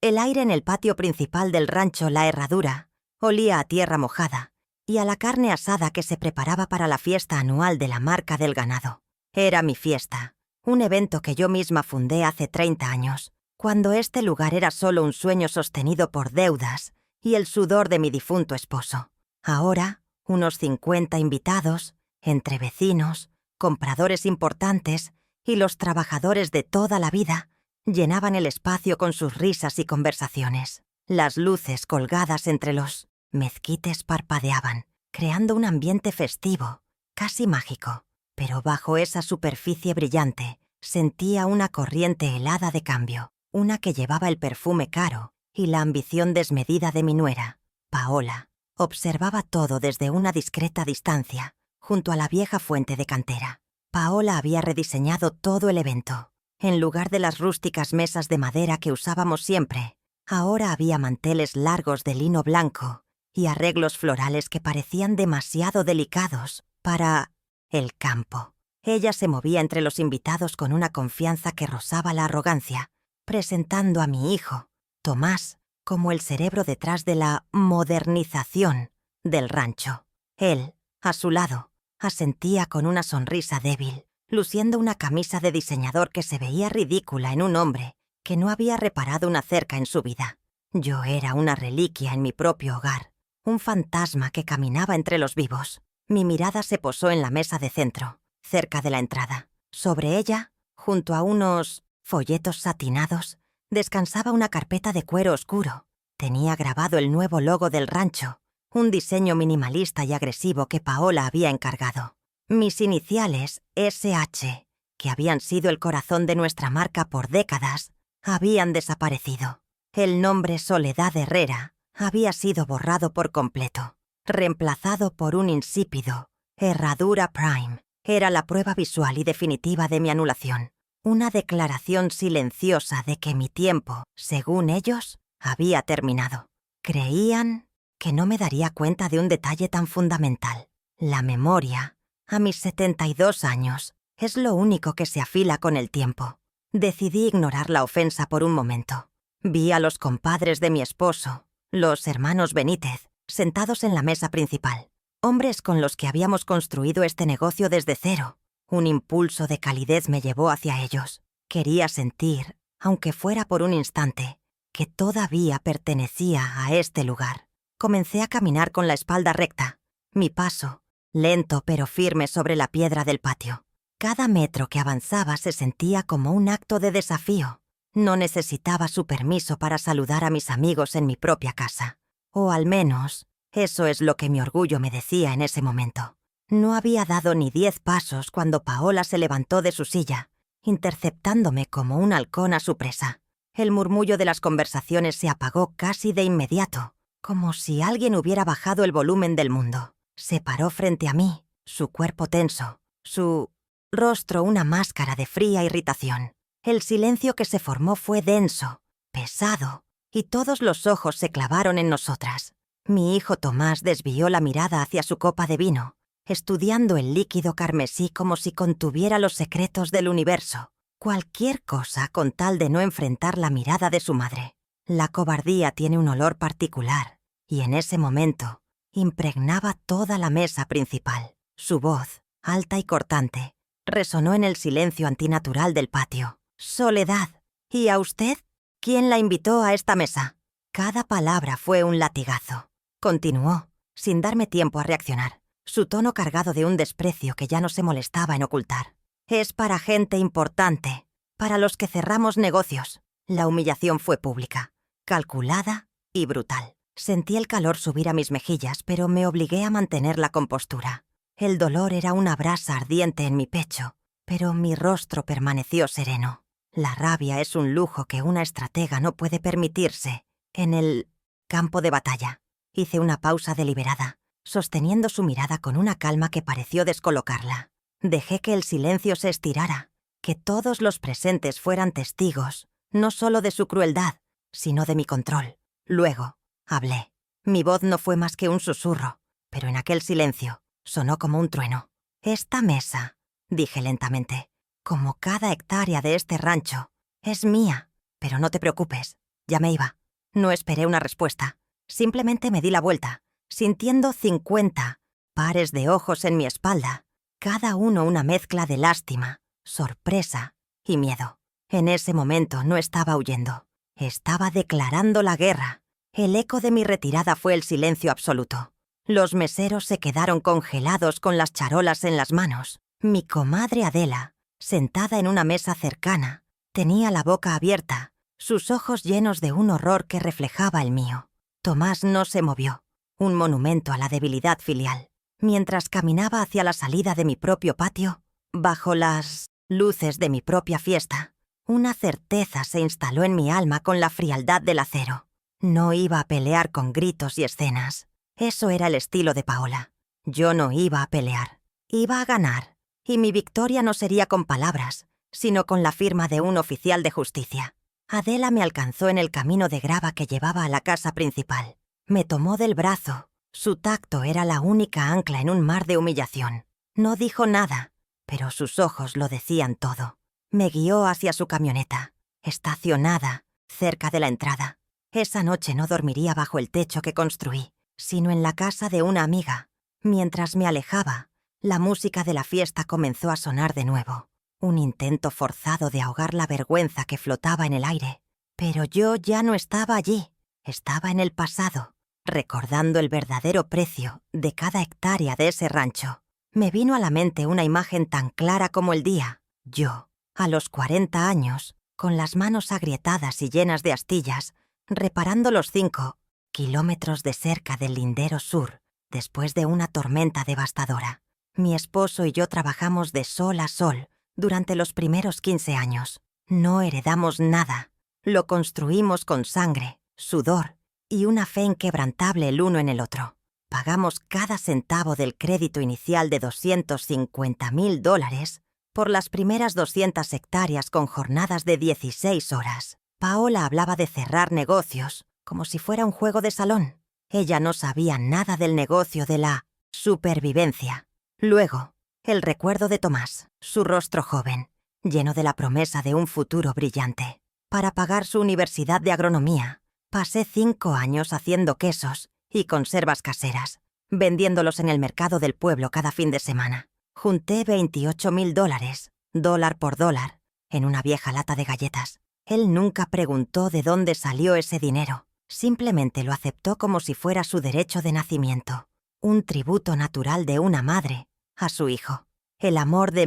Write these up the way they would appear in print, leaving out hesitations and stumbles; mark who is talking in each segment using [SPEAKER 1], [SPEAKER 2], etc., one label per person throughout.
[SPEAKER 1] El aire en el patio principal del rancho La Herradura olía a tierra mojada y a la carne asada que se preparaba para la fiesta anual de la marca del ganado. Era mi fiesta, un evento que yo misma fundé hace 30 años, cuando este lugar era solo un sueño sostenido por deudas y el sudor de mi difunto esposo. Ahora, unos 50 invitados, entre vecinos, compradores importantes y los trabajadores de toda la vida, llenaban el espacio con sus risas y conversaciones. Las luces colgadas entre los mezquites parpadeaban, creando un ambiente festivo, casi mágico. Pero bajo esa superficie brillante sentía una corriente helada de cambio, una que llevaba el perfume caro y la ambición desmedida de mi nuera, Paola. Observaba todo desde una discreta distancia, junto a la vieja fuente de cantera. Paola había rediseñado todo el evento. En lugar de las rústicas mesas de madera que usábamos siempre, ahora había manteles largos de lino blanco y arreglos florales que parecían demasiado delicados para el campo. Ella se movía entre los invitados con una confianza que rozaba la arrogancia, presentando a mi hijo, Tomás, como el cerebro detrás de la modernización del rancho. Él, a su lado, asentía con una sonrisa débil, luciendo una camisa de diseñador que se veía ridícula en un hombre que no había reparado una cerca en su vida. Yo era una reliquia en mi propio hogar, un fantasma que caminaba entre los vivos. Mi mirada se posó en la mesa de centro, cerca de la entrada. Sobre ella, junto a unos folletos satinados, descansaba una carpeta de cuero oscuro. Tenía grabado el nuevo logo del rancho, un diseño minimalista y agresivo que Paola había encargado. Mis iniciales, SH, que habían sido el corazón de nuestra marca por décadas, habían desaparecido. El nombre Soledad Herrera había sido borrado por completo, reemplazado por un insípido Herradura Prime. Era la prueba visual y definitiva de mi anulación. Una declaración silenciosa de que mi tiempo, según ellos, había terminado. Creían que no me daría cuenta de un detalle tan fundamental. La memoria, a mis 72 años, es lo único que se afila con el tiempo. Decidí ignorar la ofensa por un momento. Vi a los compadres de mi esposo, los hermanos Benítez, sentados en la mesa principal. Hombres con los que habíamos construido este negocio desde cero. Un impulso de calidez me llevó hacia ellos. Quería sentir, aunque fuera por un instante, que todavía pertenecía a este lugar. Comencé a caminar con la espalda recta, mi paso, lento pero firme sobre la piedra del patio. Cada metro que avanzaba se sentía como un acto de desafío. No necesitaba su permiso para saludar a mis amigos en mi propia casa. O al menos, eso es lo que mi orgullo me decía en ese momento. No había dado ni 10 pasos cuando Paola se levantó de su silla, interceptándome como un halcón a su presa. El murmullo de las conversaciones se apagó casi de inmediato, como si alguien hubiera bajado el volumen del mundo. Se paró frente a mí, su cuerpo tenso, su rostro una máscara de fría irritación. El silencio que se formó fue denso, pesado, y todos los ojos se clavaron en nosotras. Mi hijo Tomás desvió la mirada hacia su copa de vino, estudiando el líquido carmesí como si contuviera los secretos del universo. Cualquier cosa con tal de no enfrentar la mirada de su madre. La cobardía tiene un olor particular, y en ese momento impregnaba toda la mesa principal. Su voz, alta y cortante, resonó en el silencio antinatural del patio. «Soledad, ¿y a usted? ¿Quién la invitó a esta mesa?» Cada palabra fue un latigazo. Continuó, sin darme tiempo a reaccionar, su tono cargado de un desprecio que ya no se molestaba en ocultar. «Es para gente importante, para los que cerramos negocios». La humillación fue pública, calculada y brutal. Sentí el calor subir a mis mejillas, pero me obligué a mantener la compostura. El dolor era una brasa ardiente en mi pecho, pero mi rostro permaneció sereno. La rabia es un lujo que una estratega no puede permitirse en el campo de batalla. Hice una pausa deliberada, sosteniendo su mirada con una calma que pareció descolocarla. Dejé que el silencio se estirara, que todos los presentes fueran testigos, no solo de su crueldad, sino de mi control. Luego, hablé. Mi voz no fue más que un susurro, pero en aquel silencio sonó como un trueno. «Esta mesa», dije lentamente, «como cada hectárea de este rancho, es mía. Pero no te preocupes, Ya me iba. No esperé una respuesta. Simplemente me di la vuelta, sintiendo 50 pares de ojos en mi espalda, cada uno una mezcla de lástima, sorpresa y miedo. En ese momento no estaba huyendo. Estaba declarando la guerra. El eco de mi retirada fue el silencio absoluto. Los meseros se quedaron congelados con las charolas en las manos. Mi comadre Adela, sentada en una mesa cercana, tenía la boca abierta, sus ojos llenos de un horror que reflejaba el mío. Tomás no se movió, un monumento a la debilidad filial. Mientras caminaba hacia la salida de mi propio patio, bajo las luces de mi propia fiesta, una certeza se instaló en mi alma con la frialdad del acero. No iba a pelear con gritos y escenas. Eso era el estilo de Paola. Yo no iba a pelear. Iba a ganar. Y mi victoria no sería con palabras, sino con la firma de un oficial de justicia. Adela me alcanzó en el camino de grava que llevaba a la casa principal. Me tomó del brazo. Su tacto era la única ancla en un mar de humillación. No dijo nada, pero sus ojos lo decían todo. Me guió hacia su camioneta, estacionada, cerca de la entrada. Esa noche no dormiría bajo el techo que construí, sino en la casa de una amiga. Mientras me alejaba, la música de la fiesta comenzó a sonar de nuevo. Un intento forzado de ahogar la vergüenza que flotaba en el aire. Pero yo ya no estaba allí, estaba en el pasado, recordando el verdadero precio de cada hectárea de ese rancho. Me vino a la mente una imagen tan clara como el día. Yo, a los 40 años, con las manos agrietadas y llenas de astillas, reparando los 5 kilómetros de cerca del lindero sur, después de una tormenta devastadora. Mi esposo y yo trabajamos de sol a sol durante los primeros 15 años. No heredamos nada. Lo construimos con sangre, sudor y una fe inquebrantable el uno en el otro. Pagamos cada centavo del crédito inicial de $250,000 por las primeras 200 hectáreas con jornadas de 16 horas. Paola hablaba de cerrar negocios, como si fuera un juego de salón. Ella no sabía nada del negocio de la supervivencia. Luego, el recuerdo de Tomás, su rostro joven, lleno de la promesa de un futuro brillante. Para pagar su universidad de agronomía, pasé 5 años haciendo quesos y conservas caseras, vendiéndolos en el mercado del pueblo cada fin de semana. Junté $28,000, dólar por dólar, en una vieja lata de galletas. Él nunca preguntó de dónde salió ese dinero. Simplemente lo aceptó como si fuera su derecho de nacimiento. Un tributo natural de una madre a su hijo. El amor de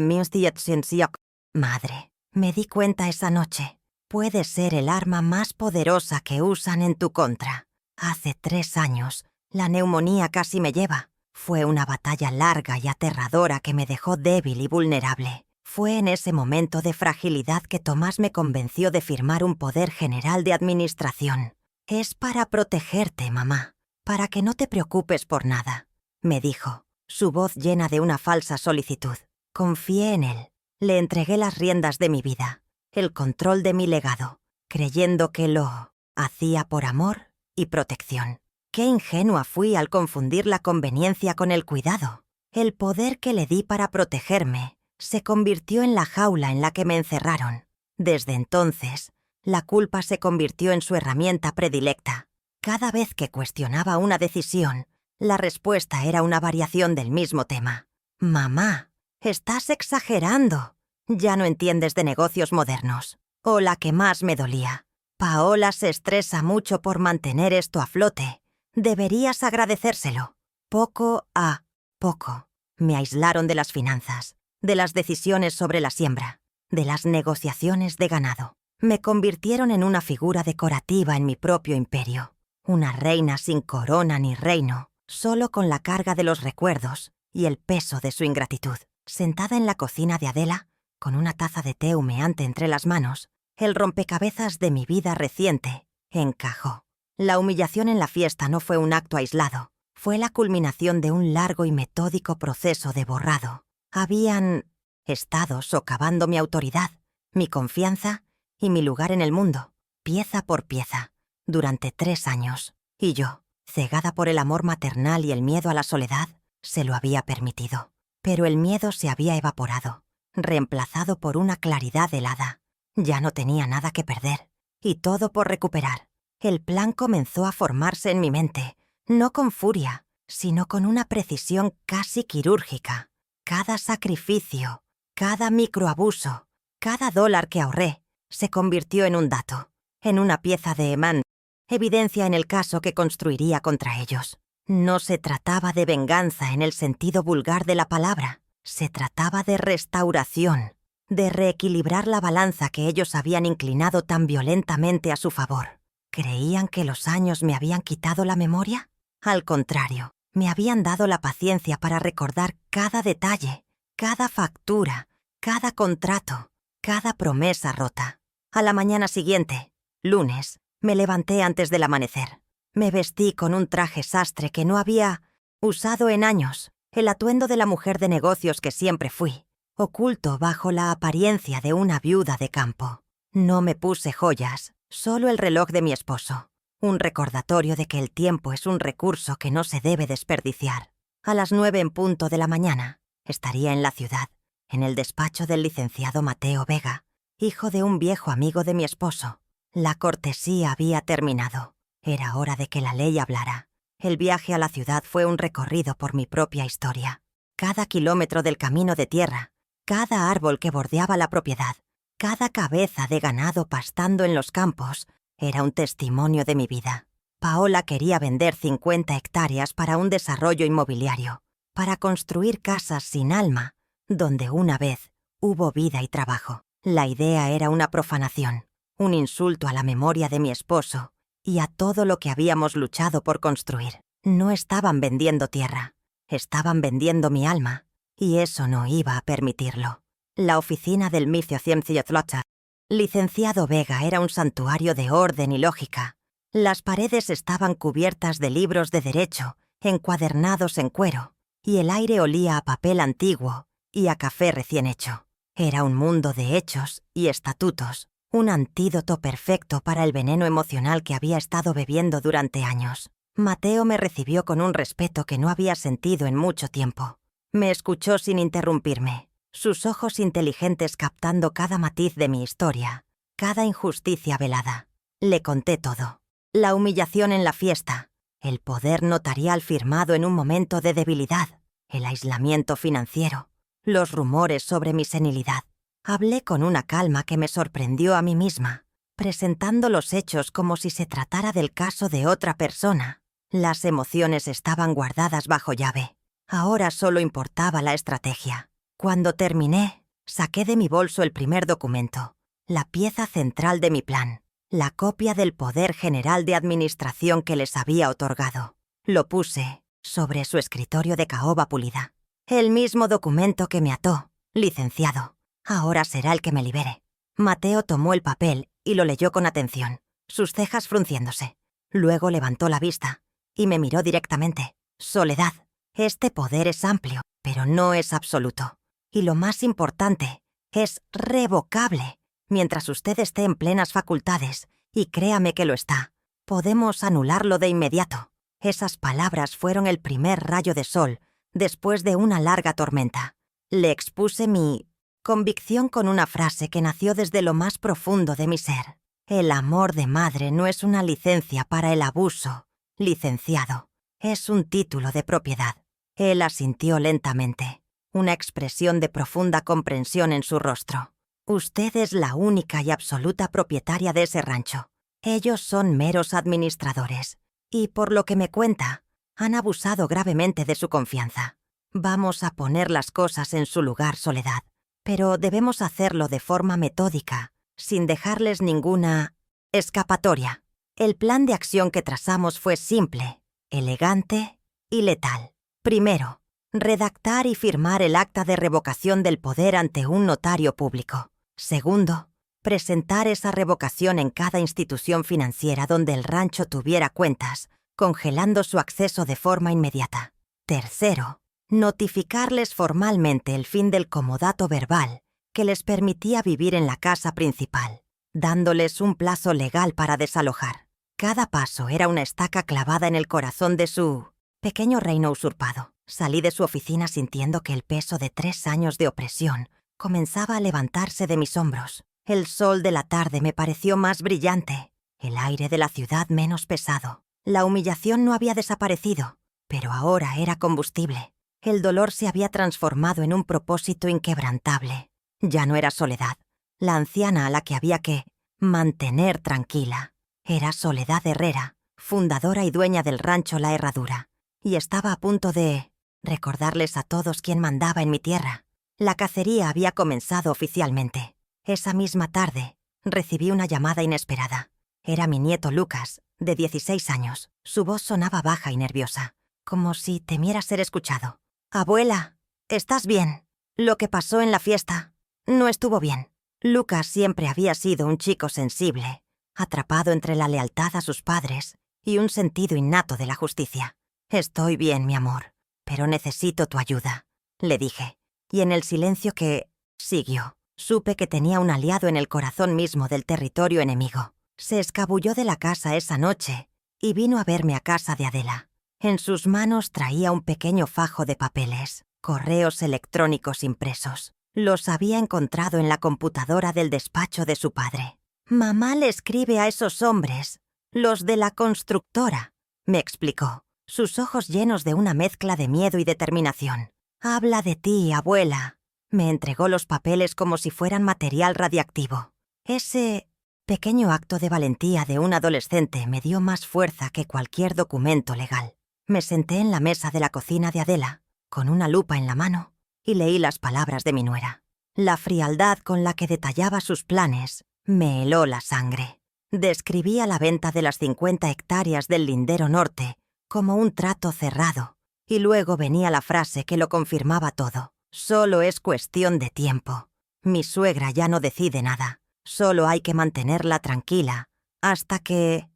[SPEAKER 1] madre. Me di cuenta esa noche. Puede ser el arma más poderosa que usan en tu contra. Hace 3 años, la neumonía casi me lleva. Fue una batalla larga y aterradora que me dejó débil y vulnerable. Fue en ese momento de fragilidad que Tomás me convenció de firmar un poder general de administración. Es para protegerte, mamá, para que no te preocupes por nada, me dijo, su voz llena de una falsa solicitud. Confié en él. Le entregué las riendas de mi vida, el control de mi legado, creyendo que lo hacía por amor y protección. Qué ingenua fui al confundir la conveniencia con el cuidado. El poder que le di para protegerme se convirtió en la jaula en la que me encerraron. Desde entonces, la culpa se convirtió en su herramienta predilecta. Cada vez que cuestionaba una decisión, la respuesta era una variación del mismo tema. «Mamá, estás exagerando. Ya no entiendes de negocios modernos». O la que más me dolía. «Paola se estresa mucho por mantener esto a flote. Deberías agradecérselo». Poco a poco, me aislaron de las finanzas, de las decisiones sobre la siembra, de las negociaciones de ganado. Me convirtieron en una figura decorativa en mi propio imperio. Una reina sin corona ni reino, solo con la carga de los recuerdos y el peso de su ingratitud. Sentada en la cocina de Adela, con una taza de té humeante entre las manos, el rompecabezas de mi vida reciente encajó. La humillación en la fiesta no fue un acto aislado. Fue la culminación de un largo y metódico proceso de borrado. Habían estado socavando mi autoridad, mi confianza y mi lugar en el mundo, pieza por pieza, durante 3 años. Y yo, cegada por el amor maternal y el miedo a la soledad, se lo había permitido. Pero el miedo se había evaporado, reemplazado por una claridad helada. Ya no tenía nada que perder, y todo por recuperar. El plan comenzó a formarse en mi mente, no con furia, sino con una precisión casi quirúrgica. Cada sacrificio, cada microabuso, cada dólar que ahorré, se convirtió en un dato, en una pieza de imán, evidencia en el caso que construiría contra ellos. No se trataba de venganza en el sentido vulgar de la palabra, se trataba de restauración, de reequilibrar la balanza que ellos habían inclinado tan violentamente a su favor. ¿Creían que los años me habían quitado la memoria? Al contrario, me habían dado la paciencia para recordar cada detalle, cada factura, cada contrato, cada promesa rota. A la mañana siguiente, lunes, me levanté antes del amanecer. Me vestí con un traje sastre que no había usado en años, el atuendo de la mujer de negocios que siempre fui, oculto bajo la apariencia de una viuda de campo. No me puse joyas, solo el reloj de mi esposo, un recordatorio de que el tiempo es un recurso que no se debe desperdiciar. A las 9 en punto de la mañana, estaría en la ciudad, en el despacho del licenciado Mateo Vega, hijo de un viejo amigo de mi esposo. La cortesía había terminado. Era hora de que la ley hablara. El viaje a la ciudad fue un recorrido por mi propia historia. Cada kilómetro del camino de tierra, cada árbol que bordeaba la propiedad, cada cabeza de ganado pastando en los campos, era un testimonio de mi vida. Paola quería vender 50 hectáreas para un desarrollo inmobiliario, para construir casas sin alma, donde una vez hubo vida y trabajo. La idea era una profanación, un insulto a la memoria de mi esposo y a todo lo que habíamos luchado por construir. No estaban vendiendo tierra, estaban vendiendo mi alma, y eso no iba a permitirlo. La oficina del licenciado Vega era un santuario de orden y lógica. Las paredes estaban cubiertas de libros de derecho, encuadernados en cuero, y el aire olía a papel antiguo y a café recién hecho. Era un mundo de hechos y estatutos, un antídoto perfecto para el veneno emocional que había estado bebiendo durante años. Mateo me recibió con un respeto que no había sentido en mucho tiempo. Me escuchó sin interrumpirme, sus ojos inteligentes captando cada matiz de mi historia, cada injusticia velada. Le conté todo. La humillación en la fiesta, el poder notarial firmado en un momento de debilidad, el aislamiento financiero, los rumores sobre mi senilidad. Hablé con una calma que me sorprendió a mí misma, presentando los hechos como si se tratara del caso de otra persona. Las emociones estaban guardadas bajo llave. Ahora solo importaba la estrategia. Cuando terminé, saqué de mi bolso el primer documento, la pieza central de mi plan, la copia del poder general de administración que les había otorgado. Lo puse sobre su escritorio de caoba pulida. El mismo documento que me ató, licenciado. Ahora será el que me libere. Mateo tomó el papel y lo leyó con atención, sus cejas frunciéndose. Luego levantó la vista y me miró directamente. Soledad, este poder es amplio, pero no es absoluto. Y lo más importante, es revocable. Mientras usted esté en plenas facultades, y créame que lo está, podemos anularlo de inmediato. Esas palabras fueron el primer rayo de sol después de una larga tormenta. Le expuse mi convicción con una frase que nació desde lo más profundo de mi ser. El amor de madre no es una licencia para el abuso, licenciado. Es un título de propiedad. Él asintió lentamente, una expresión de profunda comprensión en su rostro. Usted es la única y absoluta propietaria de ese rancho. Ellos son meros administradores. Y por lo que me cuenta, han abusado gravemente de su confianza. Vamos a poner las cosas en su lugar, Soledad. Pero debemos hacerlo de forma metódica, sin dejarles ninguna escapatoria. El plan de acción que trazamos fue simple, elegante y letal. Primero, redactar y firmar el acta de revocación del poder ante un notario público. Segundo, presentar esa revocación en cada institución financiera donde el rancho tuviera cuentas, congelando su acceso de forma inmediata. Tercero, notificarles formalmente el fin del comodato verbal que les permitía vivir en la casa principal, dándoles un plazo legal para desalojar. Cada paso era una estaca clavada en el corazón de su pequeño reino usurpado. Salí de su oficina sintiendo que el peso de 3 años de opresión comenzaba a levantarse de mis hombros. El sol de la tarde me pareció más brillante. el aire de la ciudad menos pesado. La humillación no había desaparecido, pero ahora era combustible. El dolor se había transformado en un propósito inquebrantable. Ya no era Soledad, la anciana a la que había que mantener tranquila. Era Soledad Herrera, fundadora y dueña del rancho La Herradura, y estaba a punto de recordarles a todos quién mandaba en mi tierra. La cacería había comenzado oficialmente. Esa misma tarde recibí una llamada inesperada. Era mi nieto Lucas, de 16 años. Su voz sonaba baja y nerviosa, como si temiera ser escuchado. «Abuela, ¿estás bien? Lo que pasó en la fiesta no estuvo bien». Lucas siempre había sido un chico sensible, atrapado entre la lealtad a sus padres y un sentido innato de la justicia. «Estoy bien, mi amor, pero necesito tu ayuda», le dije, y en el silencio que siguió, supe que tenía un aliado en el corazón mismo del territorio enemigo. Se escabulló de la casa esa noche y vino a verme a casa de Adela. En sus manos traía un pequeño fajo de papeles, correos electrónicos impresos. Los había encontrado en la computadora del despacho de su padre. «Mamá le escribe a esos hombres, los de la constructora», me explicó, sus ojos llenos de una mezcla de miedo y determinación. «Habla de ti, abuela». Me entregó los papeles como si fueran material radiactivo. Ese pequeño acto de valentía de un adolescente me dio más fuerza que cualquier documento legal. Me senté en la mesa de la cocina de Adela, con una lupa en la mano, y leí las palabras de mi nuera. La frialdad con la que detallaba sus planes me heló la sangre. Describía la venta de las 50 hectáreas del Lindero Norte como un trato cerrado, y luego venía la frase que lo confirmaba todo. «Solo es cuestión de tiempo. Mi suegra ya no decide nada. Solo hay que mantenerla tranquila hasta que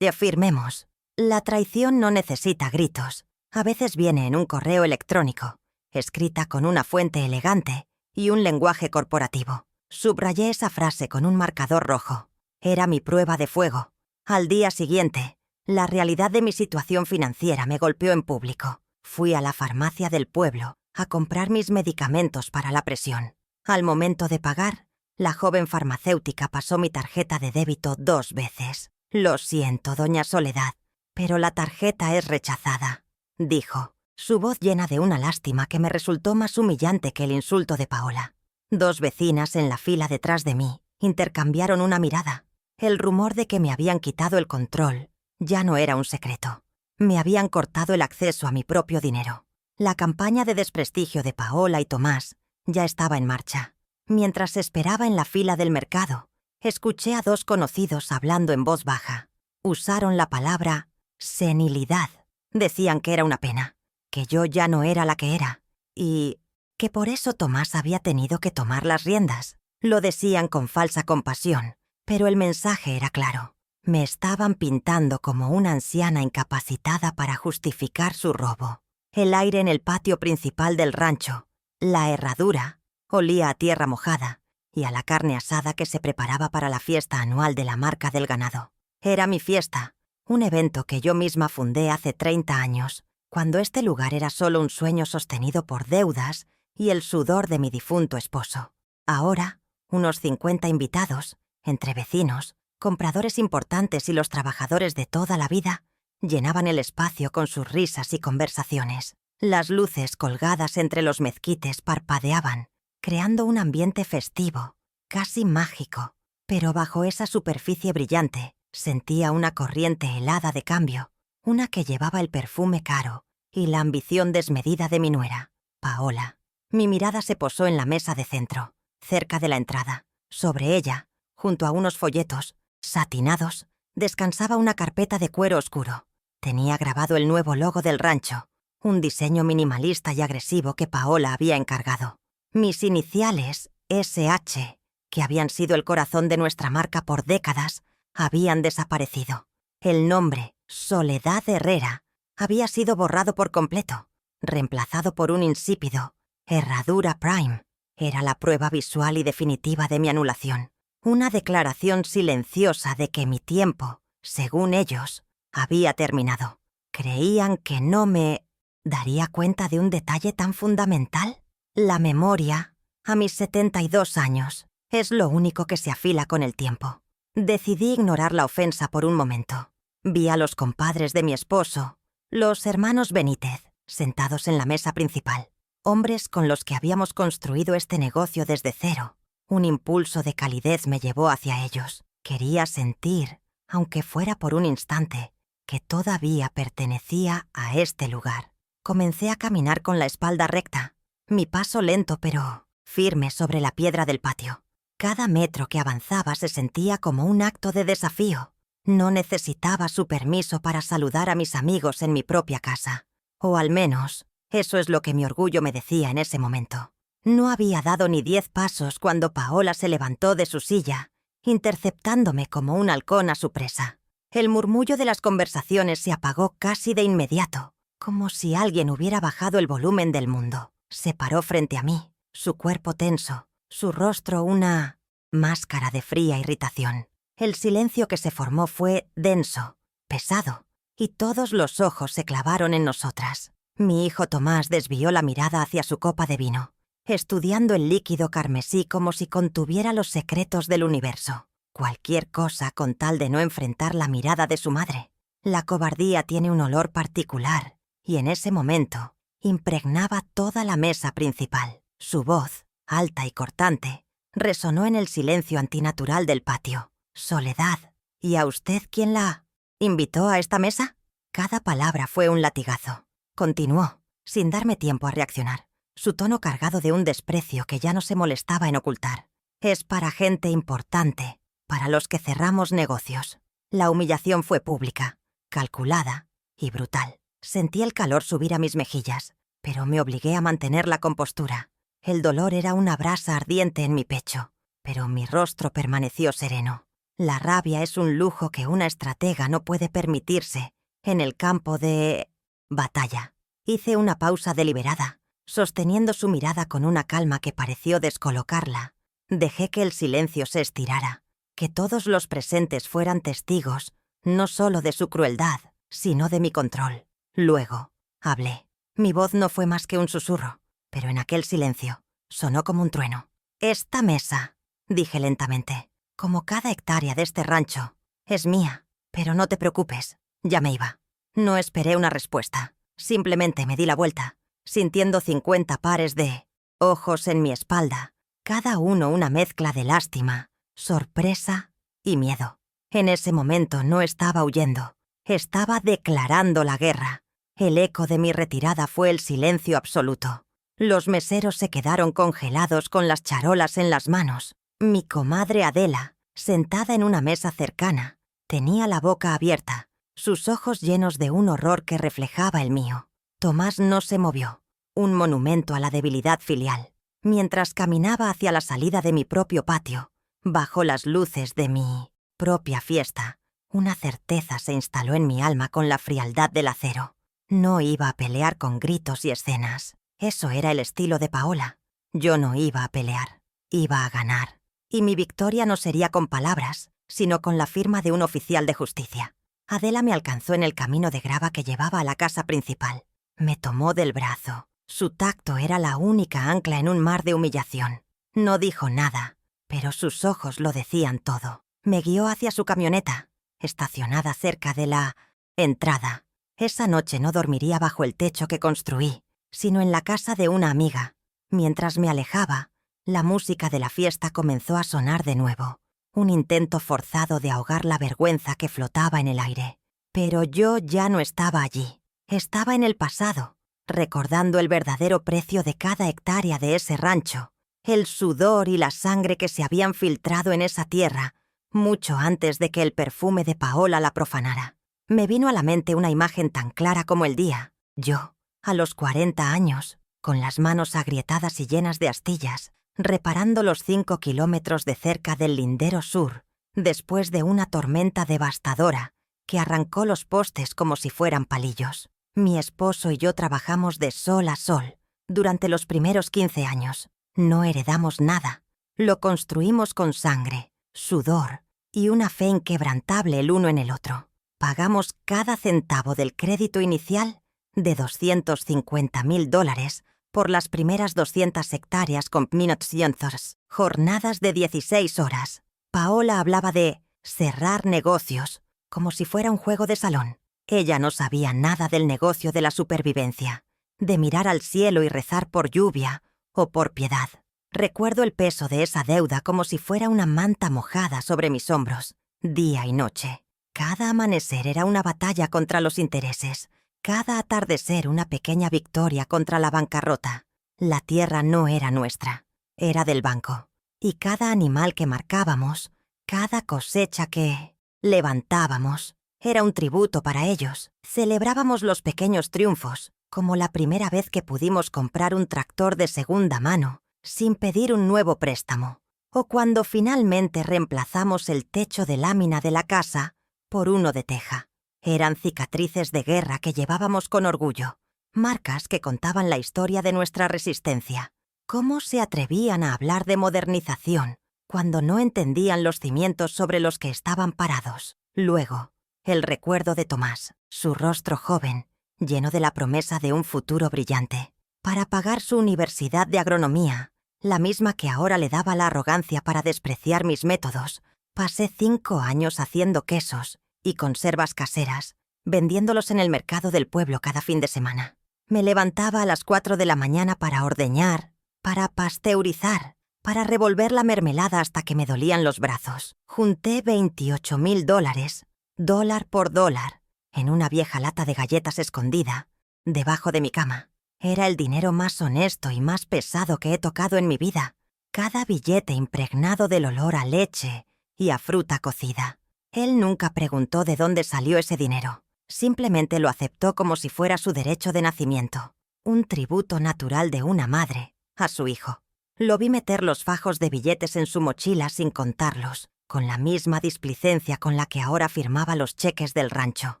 [SPEAKER 1] firmemos». La traición no necesita gritos. A veces viene en un correo electrónico, escrita con una fuente elegante y un lenguaje corporativo. Subrayé esa frase con un marcador rojo. Era mi prueba de fuego. Al día siguiente, la realidad de mi situación financiera me golpeó en público. Fui a la farmacia del pueblo a comprar mis medicamentos para la presión. Al momento de pagar, la joven farmacéutica pasó mi tarjeta de débito 2 veces. «Lo siento, doña Soledad, pero la tarjeta es rechazada», dijo, su voz llena de una lástima que me resultó más humillante que el insulto de Paola. 2 vecinas en la fila detrás de mí intercambiaron una mirada. El rumor de que me habían quitado el control ya no era un secreto. Me habían cortado el acceso a mi propio dinero. La campaña de desprestigio de Paola y Tomás ya estaba en marcha. Mientras esperaba en la fila del mercado, escuché a 2 conocidos hablando en voz baja. Usaron la palabra senilidad. Decían que era una pena, que yo ya no era la que era, y que por eso Tomás había tenido que tomar las riendas. Lo decían con falsa compasión, pero el mensaje era claro. Me estaban pintando como una anciana incapacitada para justificar su robo. El aire en el patio principal del rancho, La Herradura, olía a tierra mojada y a la carne asada que se preparaba para la fiesta anual de la marca del ganado. Era mi fiesta, un evento que yo misma fundé hace 30 años, cuando este lugar era solo un sueño sostenido por deudas y el sudor de mi difunto esposo. Ahora, unos 50 invitados, entre vecinos, compradores importantes y los trabajadores de toda la vida, llenaban el espacio con sus risas y conversaciones. Las luces colgadas entre los mezquites parpadeaban, creando un ambiente festivo, casi mágico. Pero bajo esa superficie brillante sentía una corriente helada de cambio, una que llevaba el perfume caro y la ambición desmedida de mi nuera, Paola. Mi mirada se posó en la mesa de centro, cerca de la entrada. Sobre ella, junto a unos folletos satinados, descansaba una carpeta de cuero oscuro. Tenía grabado el nuevo logo del rancho, un diseño minimalista y agresivo que Paola había encargado. Mis iniciales, SH, que habían sido el corazón de nuestra marca por décadas, habían desaparecido. El nombre, Soledad Herrera, había sido borrado por completo, reemplazado por un insípido Herradura Prime. Era la prueba visual y definitiva de mi anulación. Una declaración silenciosa de que mi tiempo, según ellos, había terminado. ¿Creían que no me daría cuenta de un detalle tan fundamental? La memoria, a mis 72 años, es lo único que se afila con el tiempo. Decidí ignorar la ofensa por un momento. Vi a los compadres de mi esposo, los hermanos Benítez, sentados en la mesa principal. Hombres con los que habíamos construido este negocio desde cero. Un impulso de calidez me llevó hacia ellos. Quería sentir, aunque fuera por un instante, que todavía pertenecía a este lugar. Comencé a caminar con la espalda recta, mi paso lento pero firme sobre la piedra del patio. Cada metro que avanzaba se sentía como un acto de desafío. No necesitaba su permiso para saludar a mis amigos en mi propia casa. O al menos, eso es lo que mi orgullo me decía en ese momento. No había dado ni 10 pasos cuando Paola se levantó de su silla, interceptándome como un halcón a su presa. El murmullo de las conversaciones se apagó casi de inmediato, como si alguien hubiera bajado el volumen del mundo. Se paró frente a mí, su cuerpo tenso, su rostro una máscara de fría irritación. El silencio que se formó fue denso, pesado, y todos los ojos se clavaron en nosotras. Mi hijo Tomás desvió la mirada hacia su copa de vino, estudiando el líquido carmesí como si contuviera los secretos del universo. Cualquier cosa con tal de no enfrentar la mirada de su madre. La cobardía tiene un olor particular, y en ese momento impregnaba toda la mesa principal. Su voz, alta y cortante, resonó en el silencio antinatural del patio. Soledad. ¿Y a usted quién la invitó a esta mesa? Cada palabra fue un latigazo. Continuó, sin darme tiempo a reaccionar, su tono cargado de un desprecio que ya no se molestaba en ocultar. Es para gente importante, para los que cerramos negocios. La humillación fue pública, calculada y brutal. Sentí el calor subir a mis mejillas, pero me obligué a mantener la compostura. El dolor era una brasa ardiente en mi pecho, pero mi rostro permaneció sereno. La rabia es un lujo que una estratega no puede permitirse en el campo de batalla. Hice una pausa deliberada, sosteniendo su mirada con una calma que pareció descolocarla. Dejé que el silencio se estirara, que todos los presentes fueran testigos, no solo de su crueldad, sino de mi control. Luego, hablé. Mi voz no fue más que un susurro, pero en aquel silencio sonó como un trueno. Esta mesa, dije lentamente, como cada hectárea de este rancho, es mía, pero no te preocupes, ya me iba. No esperé una respuesta, simplemente me di la vuelta, sintiendo 50 pares de ojos en mi espalda, cada uno una mezcla de lástima, sorpresa y miedo. En ese momento no estaba huyendo, estaba declarando la guerra. El eco de mi retirada fue el silencio absoluto. Los meseros se quedaron congelados con las charolas en las manos. Mi comadre Adela, sentada en una mesa cercana, tenía la boca abierta, sus ojos llenos de un horror que reflejaba el mío. Tomás no se movió, un monumento a la debilidad filial. Mientras caminaba hacia la salida de mi propio patio, bajo las luces de mi propia fiesta, una certeza se instaló en mi alma con la frialdad del acero. No iba a pelear con gritos y escenas. Eso era el estilo de Paola. Yo no iba a pelear, iba a ganar. Y mi victoria no sería con palabras, sino con la firma de un oficial de justicia. Adela me alcanzó en el camino de grava que llevaba a la casa principal. Me tomó del brazo. Su tacto era la única ancla en un mar de humillación. No dijo nada, pero sus ojos lo decían todo. Me guió hacia su camioneta, estacionada cerca de la entrada. Esa noche no dormiría bajo el techo que construí, sino en la casa de una amiga. Mientras me alejaba, la música de la fiesta comenzó a sonar de nuevo, un intento forzado de ahogar la vergüenza que flotaba en el aire. Pero yo ya no estaba allí, estaba en el pasado, recordando el verdadero precio de cada hectárea de ese rancho, el sudor y la sangre que se habían filtrado en esa tierra, mucho antes de que el perfume de Paola la profanara. Me vino a la mente una imagen tan clara como el día. Yo, a los 40 años, con las manos agrietadas y llenas de astillas, reparando los 5 kilómetros de cerca del lindero sur, después de una tormenta devastadora que arrancó los postes como si fueran palillos. Mi esposo y yo trabajamos de sol a sol durante los primeros 15 años. No heredamos nada. Lo construimos con sangre, sudor y una fe inquebrantable el uno en el otro. Pagamos cada centavo del crédito inicial de $250,000 por las primeras 200 hectáreas con minutes y onzos, jornadas de 16 horas. Paola hablaba de cerrar negocios, como si fuera un juego de salón. Ella no sabía nada del negocio de la supervivencia, de mirar al cielo y rezar por lluvia o por piedad. Recuerdo el peso de esa deuda como si fuera una manta mojada sobre mis hombros, día y noche. Cada amanecer era una batalla contra los intereses, cada atardecer una pequeña victoria contra la bancarrota. La tierra no era nuestra, era del banco. Y cada animal que marcábamos, cada cosecha que levantábamos, era un tributo para ellos. Celebrábamos los pequeños triunfos, como la primera vez que pudimos comprar un tractor de segunda mano, sin pedir un nuevo préstamo, o cuando finalmente reemplazamos el techo de lámina de la casa por uno de teja. Eran cicatrices de guerra que llevábamos con orgullo, marcas que contaban la historia de nuestra resistencia. ¿Cómo se atrevían a hablar de modernización cuando no entendían los cimientos sobre los que estaban parados? Luego, el recuerdo de Tomás, su rostro joven, lleno de la promesa de un futuro brillante. Para pagar su universidad de agronomía, la misma que ahora le daba la arrogancia para despreciar mis métodos, pasé 5 años haciendo quesos y conservas caseras, vendiéndolos en el mercado del pueblo cada fin de semana. Me levantaba a las 4 de la mañana para ordeñar, para pasteurizar, para revolver la mermelada hasta que me dolían los brazos. Junté $28,000, dólar por dólar, en una vieja lata de galletas escondida, debajo de mi cama. Era el dinero más honesto y más pesado que he tocado en mi vida. Cada billete impregnado del olor a leche y a fruta cocida. Él nunca preguntó de dónde salió ese dinero. Simplemente lo aceptó como si fuera su derecho de nacimiento. Un tributo natural de una madre a su hijo. Lo vi meter los fajos de billetes en su mochila sin contarlos, con la misma displicencia con la que ahora firmaba los cheques del rancho.